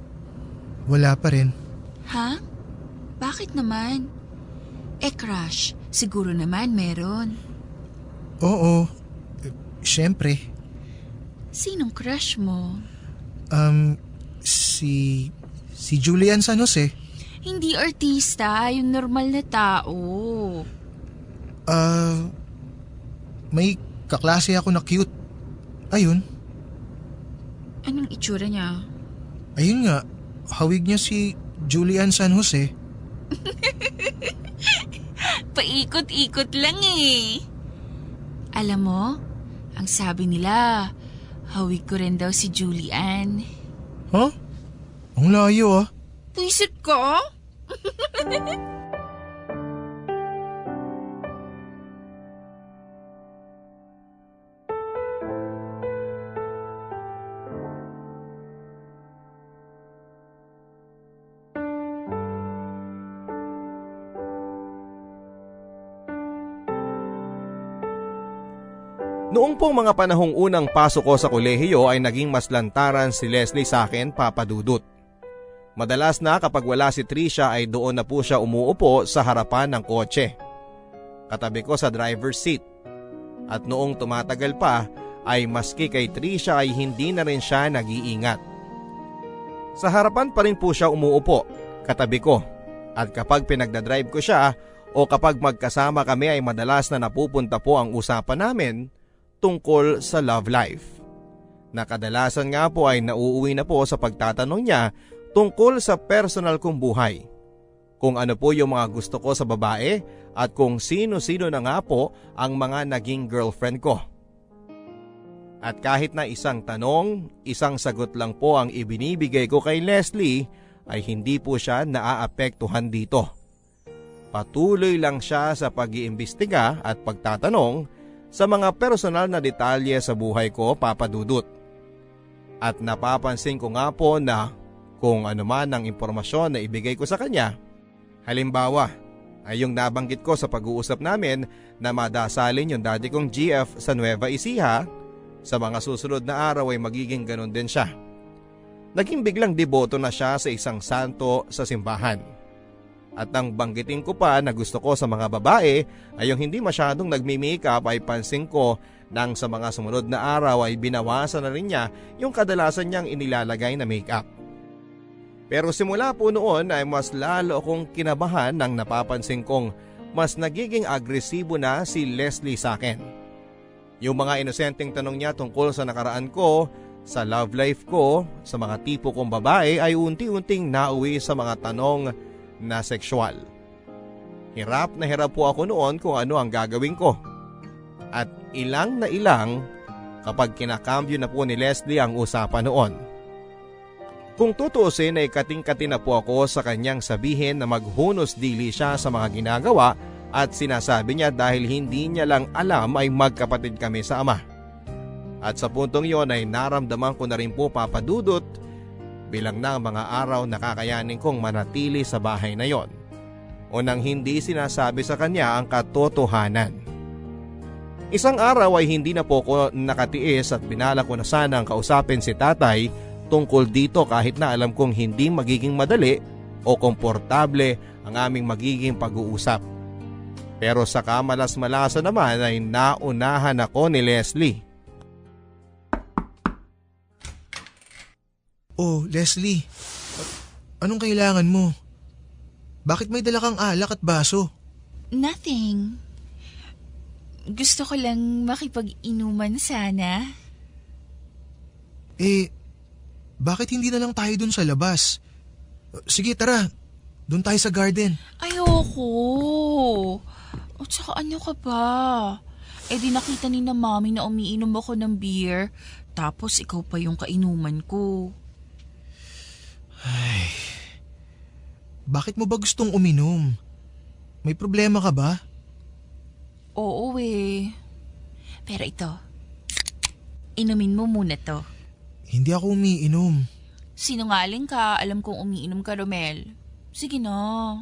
Wala pa rin. Ha? Bakit naman? Crush, siguro naman meron. Oo. Siyempre. Sinong crush mo? Si Julian San Jose. Hindi artista, yung normal na tao. May kaklase ako na cute. Ayun. Anong itsura niya? Ayun nga, hawig niya si Julian San Jose. Paikot-ikot lang eh. Alam mo, ang sabi nila, hawig ko rin daw si Julian. Huh? Ang layo ah. Puisit ka? Noong pong mga panahong unang pasok ko sa kolehiyo ay naging mas lantaran si Leslie sa akin, Papa Dudut. Madalas na kapag wala si Trisha ay doon na po siya umuupo sa harapan ng kotse. Katabi ko sa driver's seat. At noong tumatagal pa ay maski kay Trisha ay hindi na rin siya nag-iingat. Sa harapan pa rin po siya umuupo, katabi ko. At kapag pinagdadrive ko siya o kapag magkasama kami ay madalas na napupunta po ang usapan namin tungkol sa love life. Nakadalasan nga po ay nauuwi na po sa pagtatanong niya tungkol sa personal kong buhay. Kung ano po yung mga gusto ko sa babae at kung sino-sino na nga po ang mga naging girlfriend ko. At kahit na isang tanong, isang sagot lang po ang ibinibigay ko kay Leslie ay hindi po siya naaapektuhan dito. Patuloy lang siya sa pag-iimbestiga at pagtatanong sa mga personal na detalye sa buhay ko, Papa Dudut. At napapansin ko nga po na kung ano man ang impormasyon na ibigay ko sa kanya, halimbawa ay yung nabanggit ko sa pag-uusap namin na madasalin yung daddy kong GF sa Nueva Ecija, sa mga susunod na araw ay magiging ganun din siya. Naging biglang deboto na siya sa isang santo sa simbahan. At ang banggitin ko pa na gusto ko sa mga babae ay yung hindi masyadong nagmi-makeup ay pansin ko nang sa mga sumunod na araw ay binawasan na rin niya yung kadalasan niyang inilalagay na makeup. Pero simula po noon ay mas lalo akong kinabahan nang napapansin kong mas nagiging agresibo na si Leslie sa akin. Yung mga inosenteng tanong niya tungkol sa nakaraan ko, sa love life ko, sa mga tipo kong babae ay unti-unting nauwi sa mga tanong na sexual. Hirap na hirap po ako noon kung ano ang gagawin ko. At ilang na ilang kapag kinakambyo na po ni Leslie ang usapan noon. Kung tutuusin ay kating-kati na po ako sa kanyang sabihin na maghunos dili siya sa mga ginagawa at sinasabi niya dahil hindi niya lang alam ay magkapatid kami sa ama. At sa puntong yon ay naramdaman ko na rin po, Papa Dudut, bilang na mga araw nakakayanin kong manatili sa bahay na yon o nang hindi sinasabi sa kanya ang katotohanan. Isang araw ay hindi na po ko nakatiis at binala ko na sanang kausapin si tatay tungkol dito kahit na alam kong hindi magiging madali o komportable ang aming magiging pag-uusap. Pero sa kamalas-malasa naman ay naunahan ako ni Leslie. Oh, Leslie. Anong kailangan mo? Bakit may dala kang alak at baso? Nothing. Gusto ko lang makipag-inuman sana. Bakit hindi na lang tayo dun sa labas? Sige, tara. Dun tayo sa garden. Ayoko. At saka ano ka ba? Di nakita ni na mami na umiinom ako ng beer. Tapos ikaw pa yung kainuman ko. Ay, bakit mo ba gustong uminom? May problema ka ba? Oo Pero ito, inumin mo muna to. Hindi ako umiinom. Sinungaling ka, alam kong umiinom ka, Romel. Sige na.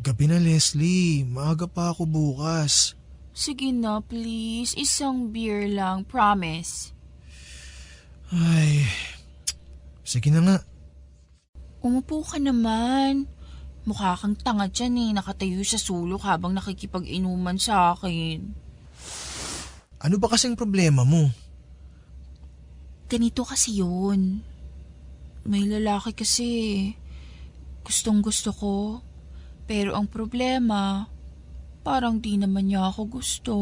Gabi na, Leslie. Maaga pa ako bukas. Sige na, please. Isang beer lang, promise. Ay, sige na nga. Umupo ka naman. Mukha kang tanga dyan nakatayo sa sulok habang nakikipag-inuman sa akin. Ano ba kasing problema mo? Ganito kasi yun. May lalaki kasi. Gustong gusto ko. Pero ang problema, parang di naman niya ako gusto.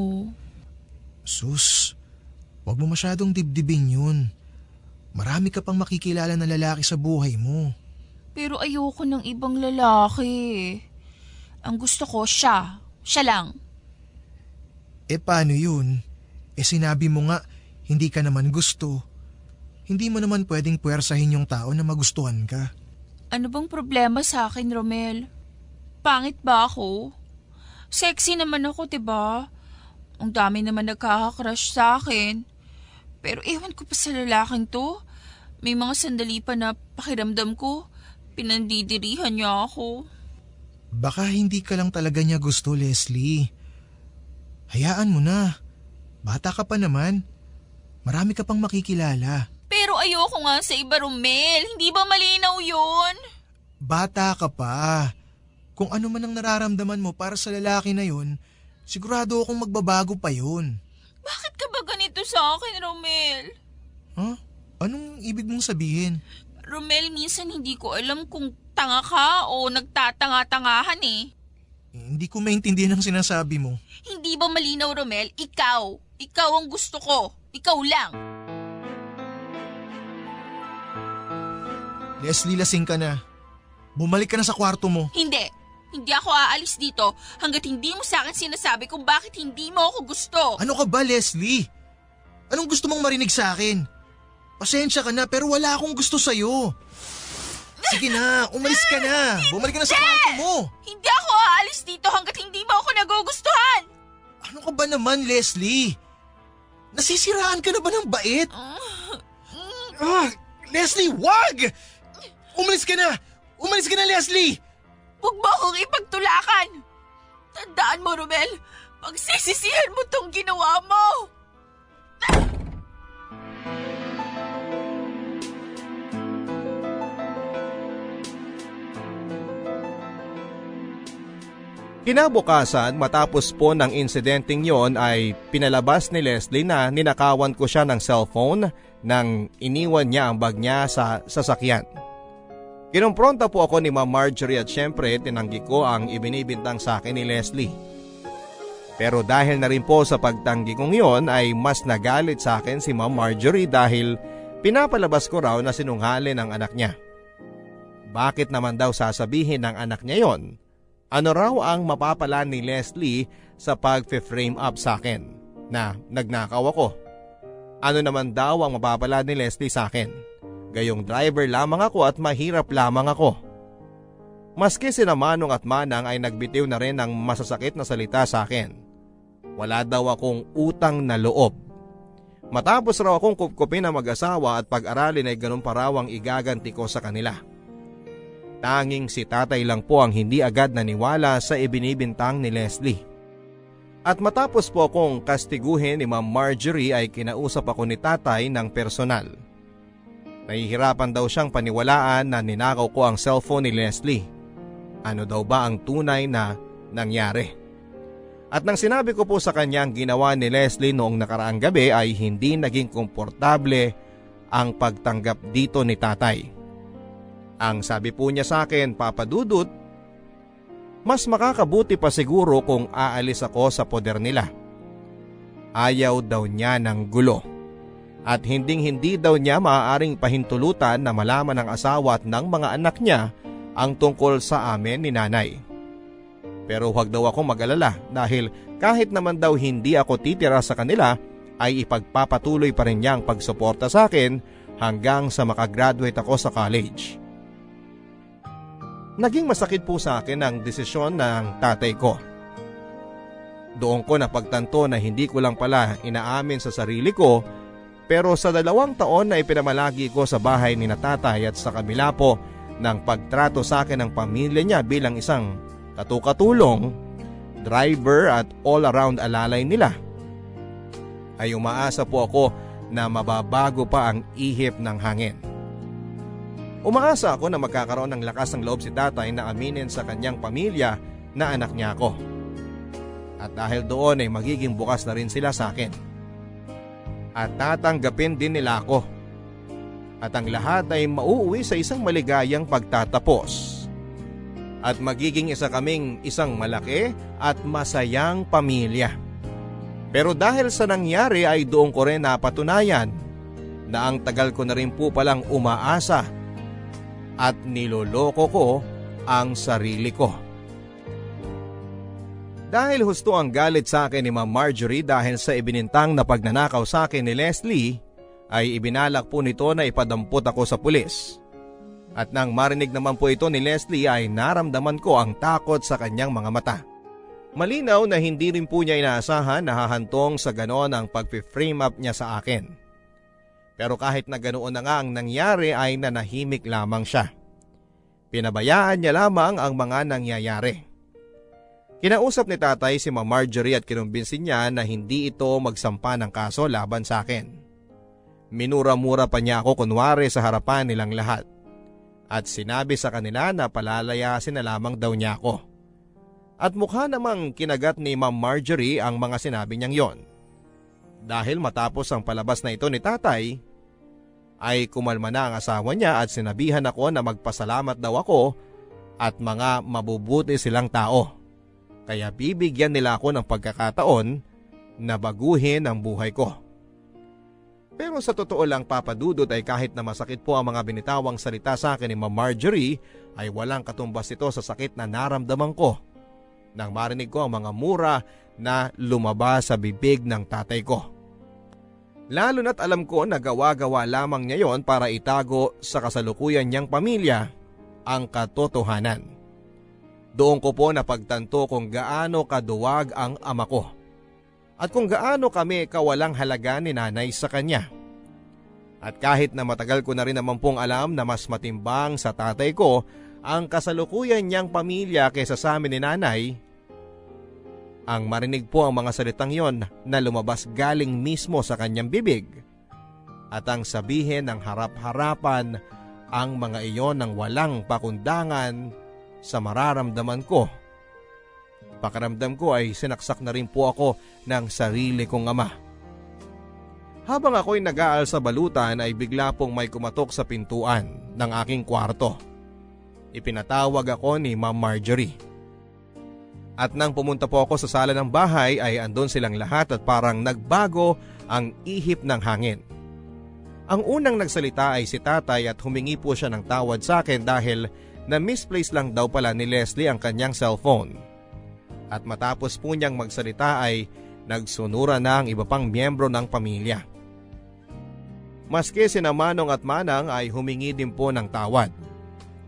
Sus, wag mo masyadong dibdibin yun. Marami ka pang makikilala na lalaki sa buhay mo. Pero ayoko ng ibang lalaki. Ang gusto ko siya. Siya lang. Paano yun? Sinabi mo nga, hindi ka naman gusto. Hindi mo naman pwedeng puwersahin yung tao na magustuhan ka. Ano bang problema sa akin, Romel? Pangit ba ako? Sexy naman ako, diba? Ang dami naman nagkaka-crush sa akin. Pero ewan ko pa sa lalaking to. May mga sandali pa na pakiramdam ko, pinandidirihan niya ako. Baka hindi ka lang talaga niya gusto, Leslie. Hayaan mo na. Bata ka pa naman. Marami ka pang makikilala. Pero ayoko nga sa iba, Romel. Hindi ba malinaw yun? Bata ka pa. Kung ano man ang nararamdaman mo para sa lalaki na yun, sigurado akong magbabago pa yun. Bakit ka ba ganito sa akin, Romel? Huh? Anong ibig mong sabihin? Romel, minsan hindi ko alam kung tanga ka o nagtatanga-tangahan Hindi ko maintindihan ang sinasabi mo. Hindi ba malinaw, Romel? Ikaw. Ikaw ang gusto ko. Ikaw lang. Leslie, lasing ka na. Bumalik ka na sa kwarto mo. Hindi. Hindi ako aalis dito hanggat hindi mo sa akin sinasabi kung bakit hindi mo ako gusto. Ano ka ba, Leslie? Anong gusto mong marinig sa akin? Pasensya ka na pero wala akong gusto sa'yo. Sige na, umalis ka na. Bumalik ka na sa kwarto mo. Hindi ako aalis dito hanggat hindi mo ako nagugustuhan. Ano ka ba naman, Leslie? Nasisiraan ka na ba ng bait? Leslie, wag! Umalis ka na! Umalis ka na, Leslie! Huwag mo akong ipagtulakan! Tandaan mo, Romel, pagsisisihan mo tong ginawa mo! Kinabukasan matapos po ng insidenteng yon ay pinalabas ni Leslie na ninakawan ko siya ng cellphone nang iniwan niya ang bag niya sa sasakyan. Kinumpronta po ako ni Ma'am Marjorie at syempre tinanggi ko ang ibinibintang sa akin ni Leslie. Pero dahil na rin po sa pagtanggi kong yon ay mas nagalit sa akin si Ma'am Marjorie dahil pinapalabas ko raw na sinungaling ang anak niya. Bakit naman daw sasabihin ng anak niya yon? Ano raw ang mapapala ni Leslie sa pag-frame up sa akin na nagnakaw ako? Ano naman daw ang mapapala ni Leslie sa akin? Gayong driver lamang ako at mahirap lamang ako. Maski sina Manong at Manang ay nagbitiw na rin ng masasakit na salita sa akin. Wala daw akong utang na loob. Matapos raw akong kupkupin ang mag-asawa at pag-aralin ay ganun pa raw ang igaganti ko sa kanila. Tanging si tatay lang po ang hindi agad naniwala sa ibinibintang ni Leslie. At matapos po akong kastiguhin ni Ma'am Marjorie ay kinausap ako ni tatay ng personal. Nahihirapan daw siyang paniwalaan na ninakaw ko ang cellphone ni Leslie. Ano daw ba ang tunay na nangyari? At nang sinabi ko po sa kanya ang ginawa ni Leslie noong nakaraang gabi ay hindi naging komportable ang pagtanggap dito ni tatay. Ang sabi po niya sa akin, Papa Dudut, mas makakabuti pa siguro kung aalis ako sa poder nila. Ayaw daw niya ng gulo at hindi daw niya maaaring pahintulutan na malaman ng asawa at ng mga anak niya ang tungkol sa amin ni nanay. Pero huwag daw ako mag-alala dahil kahit naman daw hindi ako titira sa kanila ay ipagpapatuloy pa rin niya ang pagsuporta sa akin hanggang sa makagraduate ako sa college. Naging masakit po sa akin ang desisyon ng tatay ko. Doon ko napagtanto na hindi ko lang pala inaamin sa sarili ko, pero sa 2 taon na ipinamalagi ko sa bahay ni na tatay at sa kabila po ng pagtrato sa akin ng pamilya niya bilang isang katukatulong, driver at all-around alalay nila, ay umaasa po ako na mababago pa ang ihip ng hangin. Umaasa ako na magkakaroon ng lakas ng loob si tatay na aminin sa kanyang pamilya na anak niya ako. At dahil doon ay magiging bukas na rin sila sa akin. At tatanggapin din nila ako. At ang lahat ay mauuwi sa isang maligayang pagtatapos. At magiging isa kaming isang malaki at masayang pamilya. Pero dahil sa nangyari ay doon ko rin napatunayan na ang tagal ko na rin po palang umaasa at niloloko ko ang sarili ko. Dahil husto ang galit sa akin ni Ma'am Marjorie dahil sa ibinintang na pagnanakaw sa akin ni Leslie, ay ibinalak po nito na ipadampot ako sa pulis. At nang marinig naman po ito ni Leslie ay naramdaman ko ang takot sa kanyang mga mata. Malinaw na hindi rin po niya inaasahan na hahantong sa ganoon ang pag-frame up niya sa akin. Pero kahit na ganoon na nga ang nangyari ay nanahimik lamang siya. Pinabayaan niya lamang ang mga nangyayari. Kinausap ni tatay si Ma'am Marjorie at kinumbinsin niya na hindi ito magsampa ng kaso laban sa akin. Minura-mura pa niya ako kunwari sa harapan nilang lahat. At sinabi sa kanila na palalayasin na lamang daw niya ako. At mukha namang kinagat ni Ma'am Marjorie ang mga sinabi niyang yon. Dahil matapos ang palabas na ito ni tatay, ay kumalma na ang asawa niya at sinabihan ako na magpasalamat daw ako at mga mabubuti silang tao. Kaya bibigyan nila ako ng pagkakataon na baguhin ang buhay ko. Pero sa totoo lang papadudod ay kahit na masakit po ang mga binitawang salita sa akin ni Ma'am Marjorie ay walang katumbas ito sa sakit na naramdaman ko nang marinig ko ang mga mura na lumabas sa bibig ng tatay ko. Lalo na't alam ko na gawa-gawa lamang niya yon para itago sa kasalukuyan niyang pamilya ang katotohanan. Doon ko po napagtanto kung gaano kaduwag ang ama ko at kung gaano kami kawalang halaga ni nanay sa kanya. At kahit na matagal ko na rin naman pong alam na mas matimbang sa tatay ko ang kasalukuyan niyang pamilya kaysa sa amin ni nanay, ang marinig po ang mga salitang yon na lumabas galing mismo sa kanyang bibig at ang sabihin ng harap-harapan ang mga iyon ng walang pakundangan sa mararamdaman ko. Pakiramdam ko ay sinaksak na rin po ako ng sarili kong ama. Habang ako'y nag-aal sa balutan ay bigla pong may kumatok sa pintuan ng aking kwarto. Ipinatawag ako ni Ma'am Marjorie. At nang pumunta po ako sa sala ng bahay ay andon silang lahat at parang nagbago ang ihip ng hangin. Ang unang nagsalita ay si tatay at humingi po siya ng tawad sa akin dahil na-misplace lang daw pala ni Leslie ang kanyang cellphone. At matapos po niyang magsalita ay nagsunura na ang iba pang miyembro ng pamilya. Maski sina Manong at Manang ay humingi din po ng tawad.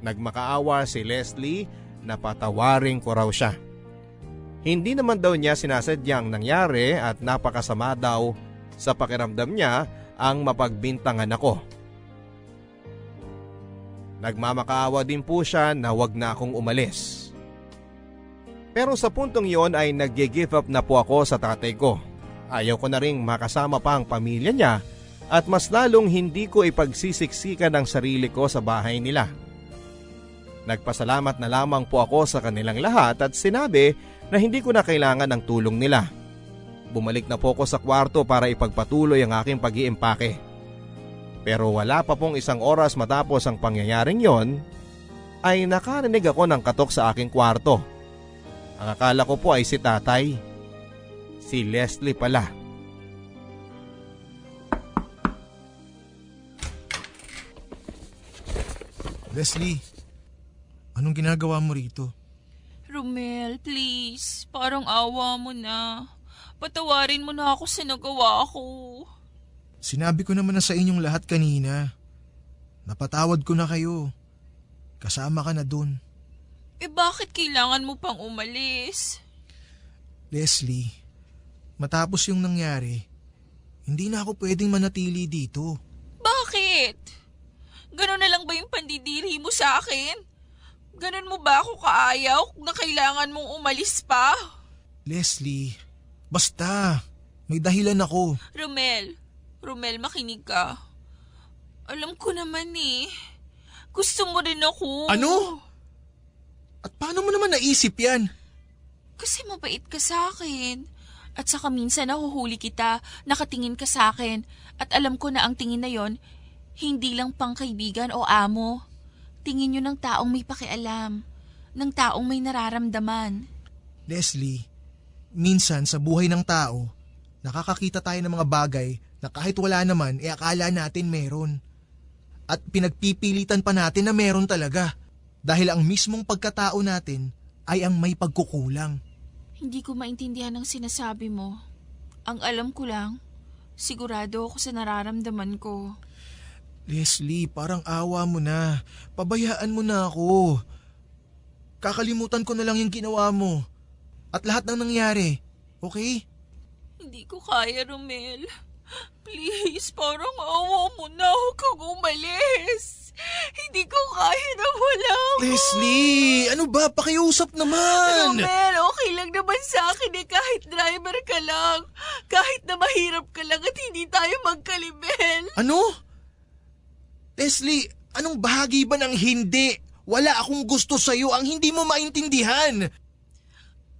Nagmakaawa si Leslie na patawarin ko raw siya. Hindi naman daw niya sinasadyang nangyari at napakasama daw sa pakiramdam niya ang mapagbintangan ako. Nagmamakaawa din po siya na wag na akong umalis. Pero sa puntong yon ay nag-give up na po ako sa tatay ko. Ayaw ko na ring makasama pa ang pamilya niya at mas lalong hindi ko ipagsisiksikan ang sarili ko sa bahay nila. Nagpasalamat na lamang po ako sa kanilang lahat at sinabi na hindi ko na kailangan ng tulong nila. Bumalik na po ako sa kwarto para ipagpatuloy ang aking pag-iimpake. Pero wala pa pong 1 oras matapos ang pangyayaring yon, ay nakarinig ako ng katok sa aking kwarto. Ang akala ko po ay si tatay. Si Leslie pala. Leslie, anong ginagawa mo rito? Romel, please. Parang awa mo na. Patawarin mo na ako sa nagawa ko. Sinabi ko naman na sa inyong lahat kanina. Napatawad ko na kayo. Kasama ka na dun. Bakit kailangan mo pang umalis? Leslie, matapos yung nangyari, hindi na ako pwedeng manatili dito. Bakit? Ganon na lang ba yung pandidiri mo sa akin? Ganon mo ba ako kaayaw na kailangan mong umalis pa? Leslie, basta. May dahilan ako. Romel, makinig ka. Alam ko naman eh. Gusto mo rin ako. Ano? At paano mo naman naisip yan? Kasi mabait ka sa akin. At saka minsan nahuhuli kita, nakatingin ka sa akin. At alam ko na ang tingin na yon, hindi lang pang kaibigan o amo. Tingin yun ng taong may pakialam. Ng taong may nararamdaman. Leslie, minsan sa buhay ng tao, nakakakita tayo ng mga bagay na kahit wala naman, akala natin meron. At pinagpipilitan pa natin na meron talaga. Dahil ang mismong pagkatao natin ay ang may pagkukulang. Hindi ko maintindihan ang sinasabi mo. Ang alam ko lang, sigurado ako sa nararamdaman ko. Leslie, parang awa mo na. Pabayaan mo na ako. Kakalimutan ko na lang yung ginawa mo. At lahat ng nangyari. Okay? Hindi ko kaya, Romel. Please, parang awa mo na. Huwag kang umalis. Hindi ko kaya na wala mo. Leslie, ano ba? Pakiusap naman. Romel, okay lang naman sa akin kahit driver ka lang. Kahit na mahirap ka lang at hindi tayo magkalibel. Ano? Leslie, anong bahagi ba ng hindi? Wala akong gusto sa'yo ang hindi mo maintindihan.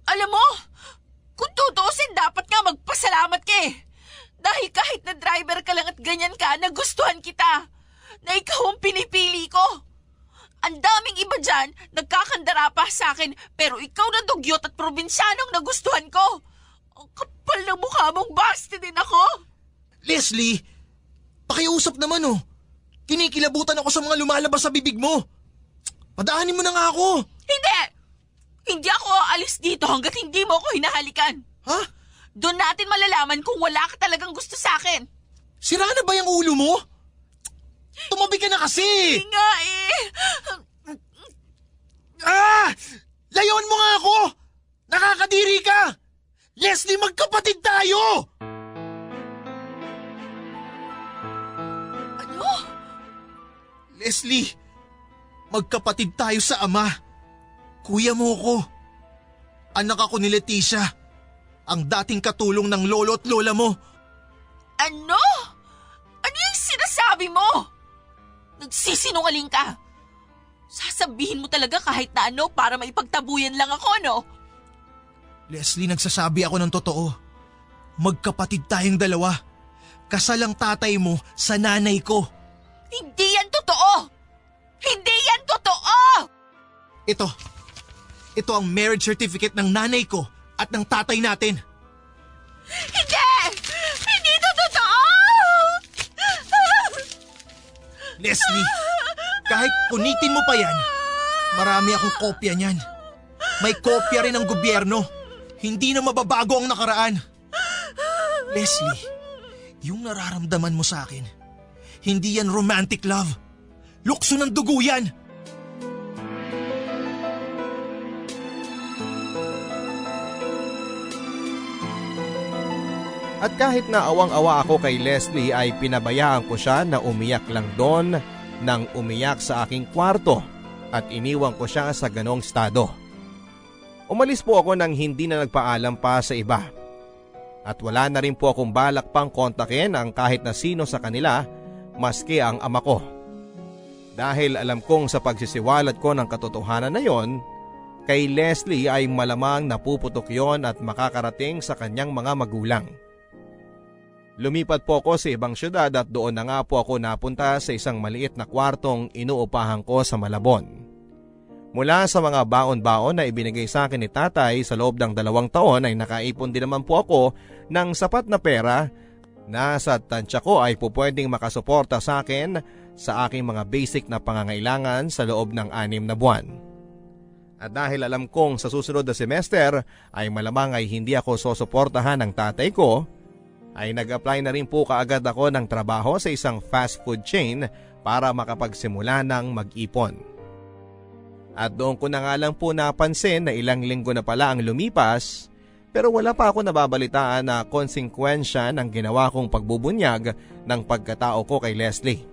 Alam mo, kung tutusin dapat nga magpasalamat ka eh. Dahil kahit na driver ka lang at ganyan ka, nagustuhan kita. Na ikaw ang pinipili ko. Ang daming iba dyan, nagkakandara pa sa akin, pero ikaw na dugyot at probinsyanong nagustuhan ko. Ang kapal ng mukha mong basti din ako. Leslie, pakiusap naman oh. Kinikilabutan ako sa mga lumalabas sa bibig mo. Padaanin mo na nga ako. Hindi! Hindi ako aalis dito hanggat hindi mo ako hinahalikan. Ha? Doon natin malalaman kung wala ka talagang gusto sa akin. Sira na ba yung ulo mo? Tumabi ka na kasi! Hindi nga eh. Layon mo nga ako! Nakakadiri ka! Leslie, magkapatid tayo! Ano? Leslie, magkapatid tayo sa ama. Kuya mo ko. Anak ako ni Leticia. Ang dating katulong ng lolo at lola mo. Ano? Ano yung sinasabi mo? Nagsisinungaling ka. Sasabihin mo talaga kahit na ano para maipagtabuyan lang ako, no? Leslie, nagsasabi ako ng totoo. Magkapatid tayong dalawa. Kasal ang tatay mo sa nanay ko. Hindi yan totoo! Hindi yan totoo! Ito ang marriage certificate ng nanay ko at ng tatay natin. Hindi! Hindi ito totoo! Leslie, kahit punitin mo pa yan, marami akong kopya niyan. May kopya rin ng gobyerno. Hindi na mababago ang nakaraan. Leslie, yung nararamdaman mo sa akin, hindi yan romantic love. Lukso ng dugo yan. At kahit na awang-awa ako kay Leslie ay pinabayaan ko siya na umiyak lang doon nang umiyak sa aking kwarto at iniwan ko siya sa ganong estado. Umalis po ako nang hindi na nagpaalam pa sa iba. At wala na rin po akong balak pang kontakin ang kahit na sino sa kanila maski ang ama ko. Dahil alam kong sa pagsisiwalat ko ng katotohanan na yon, kay Leslie ay malamang napuputok yon at makakarating sa kanyang mga magulang. Lumipat po ako sa ibang syudad at doon na nga po ako napunta sa isang maliit na kwartong inuupahan ko sa Malabon. Mula sa mga baon-baon na ibinigay sa akin ni tatay sa loob ng 2 taon ay nakaipon din naman po ako ng sapat na pera na sa tansya ko ay pupwedeng makasuporta sa akin sa aking mga basic na pangangailangan sa loob ng 6 na buwan. At dahil alam kong sa susunod na semester ay malamang ay hindi ako susuportahan ng tatay ko, ay nag-apply na rin po kaagad ako ng trabaho sa isang fast food chain para makapagsimula ng mag-ipon. At doon ko na nga lang po napansin na ilang linggo na pala ang lumipas pero wala pa ako nababalitaan na konsekwensya ng ginawa kong pagbubunyag ng pagkatao ko kay Leslie.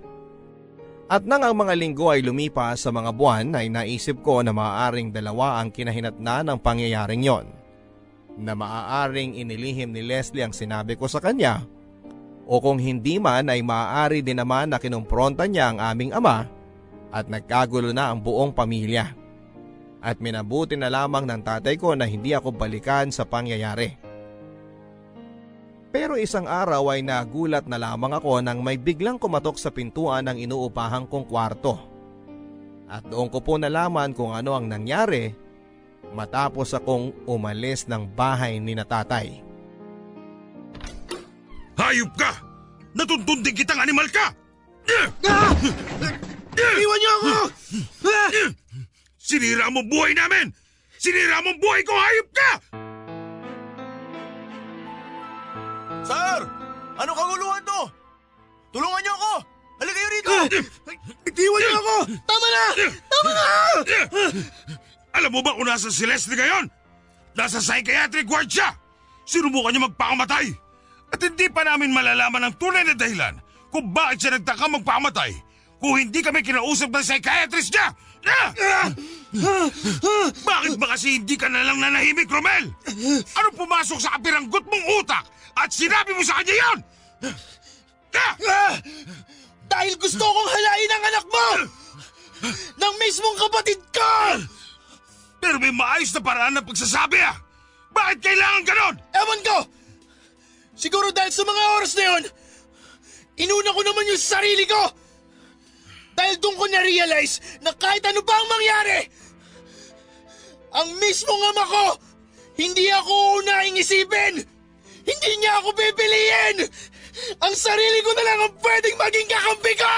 At nang ang mga linggo ay lumipas sa mga buwan ay naisip ko na maaaring 2 ang kinahinatnan ng pangyayaring yon. Na maaaring inilihim ni Leslie ang sinabi ko sa kanya o kung hindi man ay maaari din naman na kinumpronta niya ang aming ama at nagkagulo na ang buong pamilya. At minabuti na lamang ng tatay ko na hindi ako balikan sa pangyayari. Pero isang araw ay nagulat na lamang ako nang may biglang kumatok sa pintuan ng inuupahan kong kwarto. At doon ko po nalaman kung ano ang nangyari matapos akong umalis ng bahay ni na tatay. Hayop ka! Natuntunding kitang animal ka! Iwan niyo ako! Sinira mo buhay namin! Sinira mo buhay ko, hayop ka! Sir! Ano kaguluhan to? Tulungan niyo ako! Halika kayo rito! Itiwan niyo ako! Tama na! Tama na! Alam mo ba kung nasa si Leslie ngayon? Nasa psychiatric ward siya! Sinubukan niya magpakamatay! At hindi pa namin malalaman ang tunay na dahilan kung bakit siya nagtaka magpakamatay kung hindi kami kinausap ng psychiatrist niya! Bakit ba kasi hindi ka na lang nanahimik, Romel? Ano pumasok sa kapiranggot mong utak at sinabi mo sa kanya yun? Dahil gusto kong halain ang anak mo! Ng mismong kapatid ko! Pero may maayos na paraan ng pagsasabi ah! Bakit kailangan ganon? Ewan ko! Siguro dahil sa mga oras na yun, inuna ko naman yung sarili ko! Dahil doon ko na-realize na kahit ano pa ang mangyari, ang mismong ama ko, hindi ako unahing isipin! Hindi niya ako pipiliin! Ang sarili ko na lang ang pwedeng maging kakampi ko!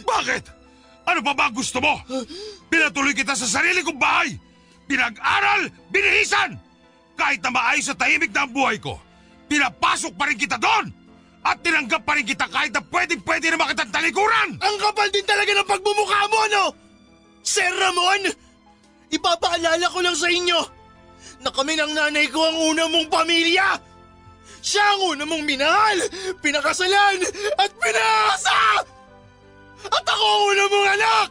Bakit? Ano pa ba gusto mo? Pinatuloy kita sa sarili kong bahay! Pinag-aral, binihisan! Kahit na maayos at tahimik na ang buhay ko, pinapasok pa rin kita doon! At tinanggap pa rin kita kahit na pwede naman kitang talikuran! Ang kapal din talaga ng pagmumukha mo, no? Sir Ramon, ipapaalala ko lang sa inyo na kami ng nanay ko ang una mong pamilya! Siya ang una mong minahal, pinakasalan, at pinasa! At ako ang una mong anak!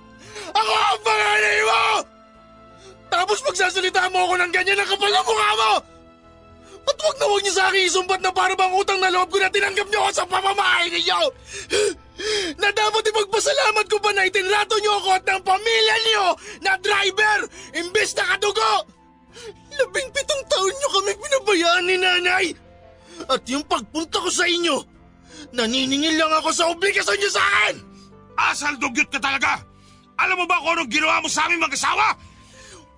Ako ang panganay mo! Tapos magsasalita mo ako ng ganyan ang kapal ng mukha mo! At huwag na huwag niyo sa akin isumbat na para bang utang na loob ko na tinanggap niyo ako sa pamamahay ninyo! Na dapat ipagpasalamat ko pa na itinrato niyo ako at ng pamilya niyo na driver imbes na kadugo! 17 taon niyo kami pinabayaan ni nanay! At yung pagpunta ko sa inyo, naniningil lang ako sa obligasyon niyo sa akin! Asal dugyot ka talaga! Alam mo ba kung anong ginawa mo sa aming mag-asawa?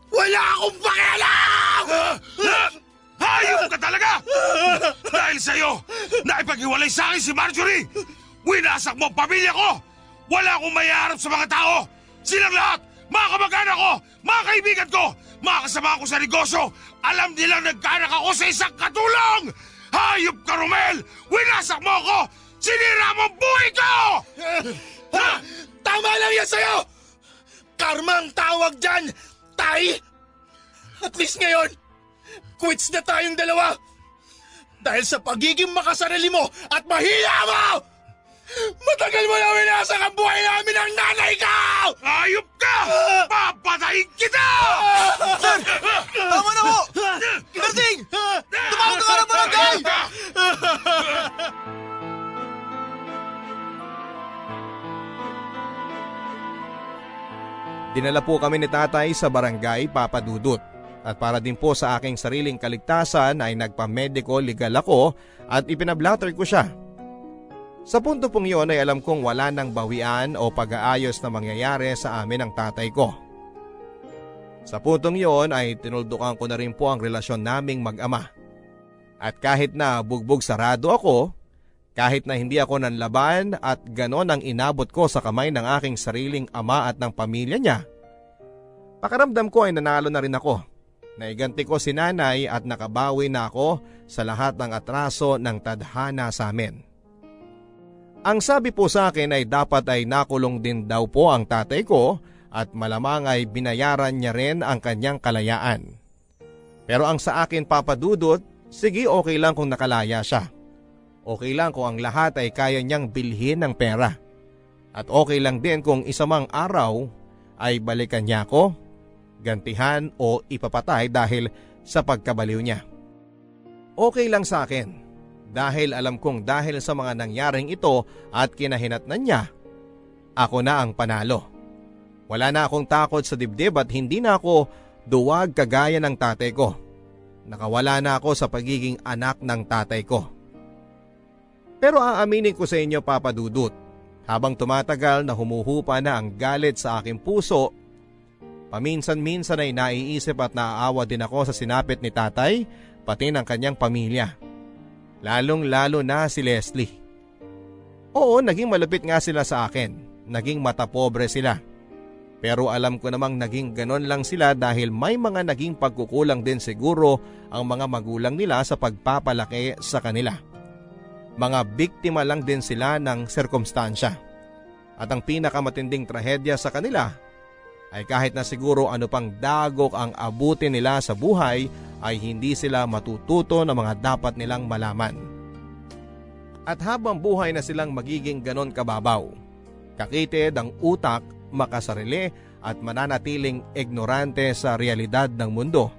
Wala akong pakialam! Hayop ka talaga! Dahil sa'yo, naipaghiwalay sa akin si Marjorie! Winasak mo ang pamilya ko! Wala akong mayaharap sa mga tao! Silang lahat, mga kamag-anak ko, mga kaibigan ko, mga kasama ko sa negosyo, alam nilang nagkaanak ako sa isang katulong! Hayop ka, Romel! Winasak mo ako! Sinira mo ang buhay ko! Tama lang yan sa'yo! Karma ang tawag dyan, tay! At least ngayon, quits na tayong dalawa! Dahil sa pagiging makasarili mo at mahiya mo! Matagal mo na winasak ang buhay namin ng nanay ko! Hayop ka! Papatayin kita! Sir! Tama na ho! Karding! Tumawag ka ng barangay! Dinala po kami ni tatay sa barangay Papa Dudut. At para din po sa aking sariling kaligtasan ay nagpa-medico legal ako at ipinablatter ko siya. Sa punto pong yun ay alam kong wala nang bawian o pag-aayos na mangyayari sa amin ng tatay ko. Sa puntong yon ay tinuldukan ko na rin po ang relasyon naming mag-ama. At kahit na bugbog sarado ako, kahit na hindi ako nanlaban at ganon ang inabot ko sa kamay ng aking sariling ama at ng pamilya niya, pakiramdam ko ay nanalo na rin ako. Naiganti ko si nanay at nakabawi na ako sa lahat ng atraso ng tadhana sa amin. Ang sabi po sa akin ay dapat ay nakulong din daw po ang tatay ko at malamang ay binayaran niya rin ang kanyang kalayaan. Pero ang sa akin, Papa Dudut, sige, okay lang kung nakalaya siya. Okay lang kung ang lahat ay kaya niyang bilhin ng pera. At okay lang din kung isa mang araw ay balikan niya ako, gantihan o ipapatay dahil sa pagkabaliw niya. Okay lang sa akin dahil alam kong dahil sa mga nangyaring ito at kinahinatnan niya, ako na ang panalo. Wala na akong takot sa dibdib at hindi na ako duwag kagaya ng tatay ko. Nakawala na ako sa pagiging anak ng tatay ko. Pero aaminin ko sa inyo, Papa Dudut, habang tumatagal na humuhupa na ang galit sa aking puso, paminsan-minsan ay naiisip at naaawa din ako sa sinapit ni tatay pati ng kanyang pamilya. Lalong-lalo na si Leslie. Oo, naging malupit nga sila sa akin. Naging matapobre sila. Pero alam ko namang naging ganon lang sila dahil may mga naging pagkukulang din siguro ang mga magulang nila sa pagpapalaki sa kanila. Mga biktima lang din sila ng sirkumstansya. At ang pinakamatinding trahedya sa kanila ay kahit na siguro ano pang dagok ang abutin nila sa buhay ay hindi sila matututo ng mga dapat nilang malaman. At habang buhay na silang magiging ganon kababaw, kakitid ang utak, makasarili at mananatiling ignorante sa realidad ng mundo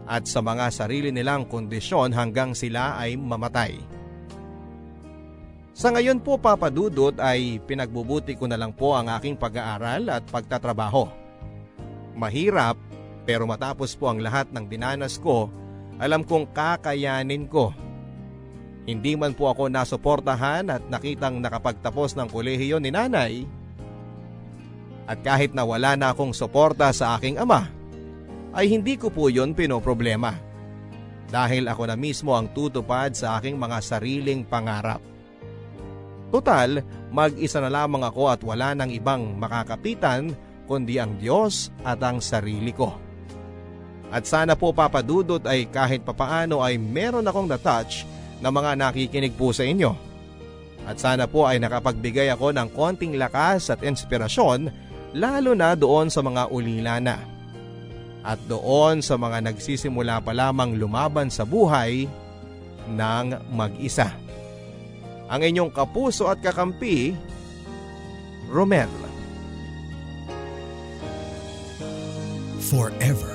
at sa mga sarili nilang kondisyon hanggang sila ay mamatay. Sa ngayon po, Papa Dudut, ay pinagbubuti ko na lang po ang aking pag-aaral at pagtatrabaho. Mahirap, pero matapos po ang lahat ng dinanas ko, alam kong kakayanin ko. Hindi man po ako nasuportahan at nakitang nakapagtapos ng kolehiyo ni nanay, at kahit na wala na akong suporta sa aking ama, ay hindi ko po yun pinoproblema. Dahil ako na mismo ang tutupad sa aking mga sariling pangarap. Total, mag-isa na lamang ako at wala nang ibang makakapitan kundi ang Diyos at ang sarili ko. At sana po, Papa Dudut, ay kahit papaano ay meron akong na-touch na mga nakikinig po sa inyo. At sana po ay nakapagbigay ako ng konting lakas at inspirasyon lalo na doon sa mga ulila na. At doon sa mga nagsisimula pa lamang lumaban sa buhay ng mag-isa. Ang inyong kapuso at kakampi, Romel. Forever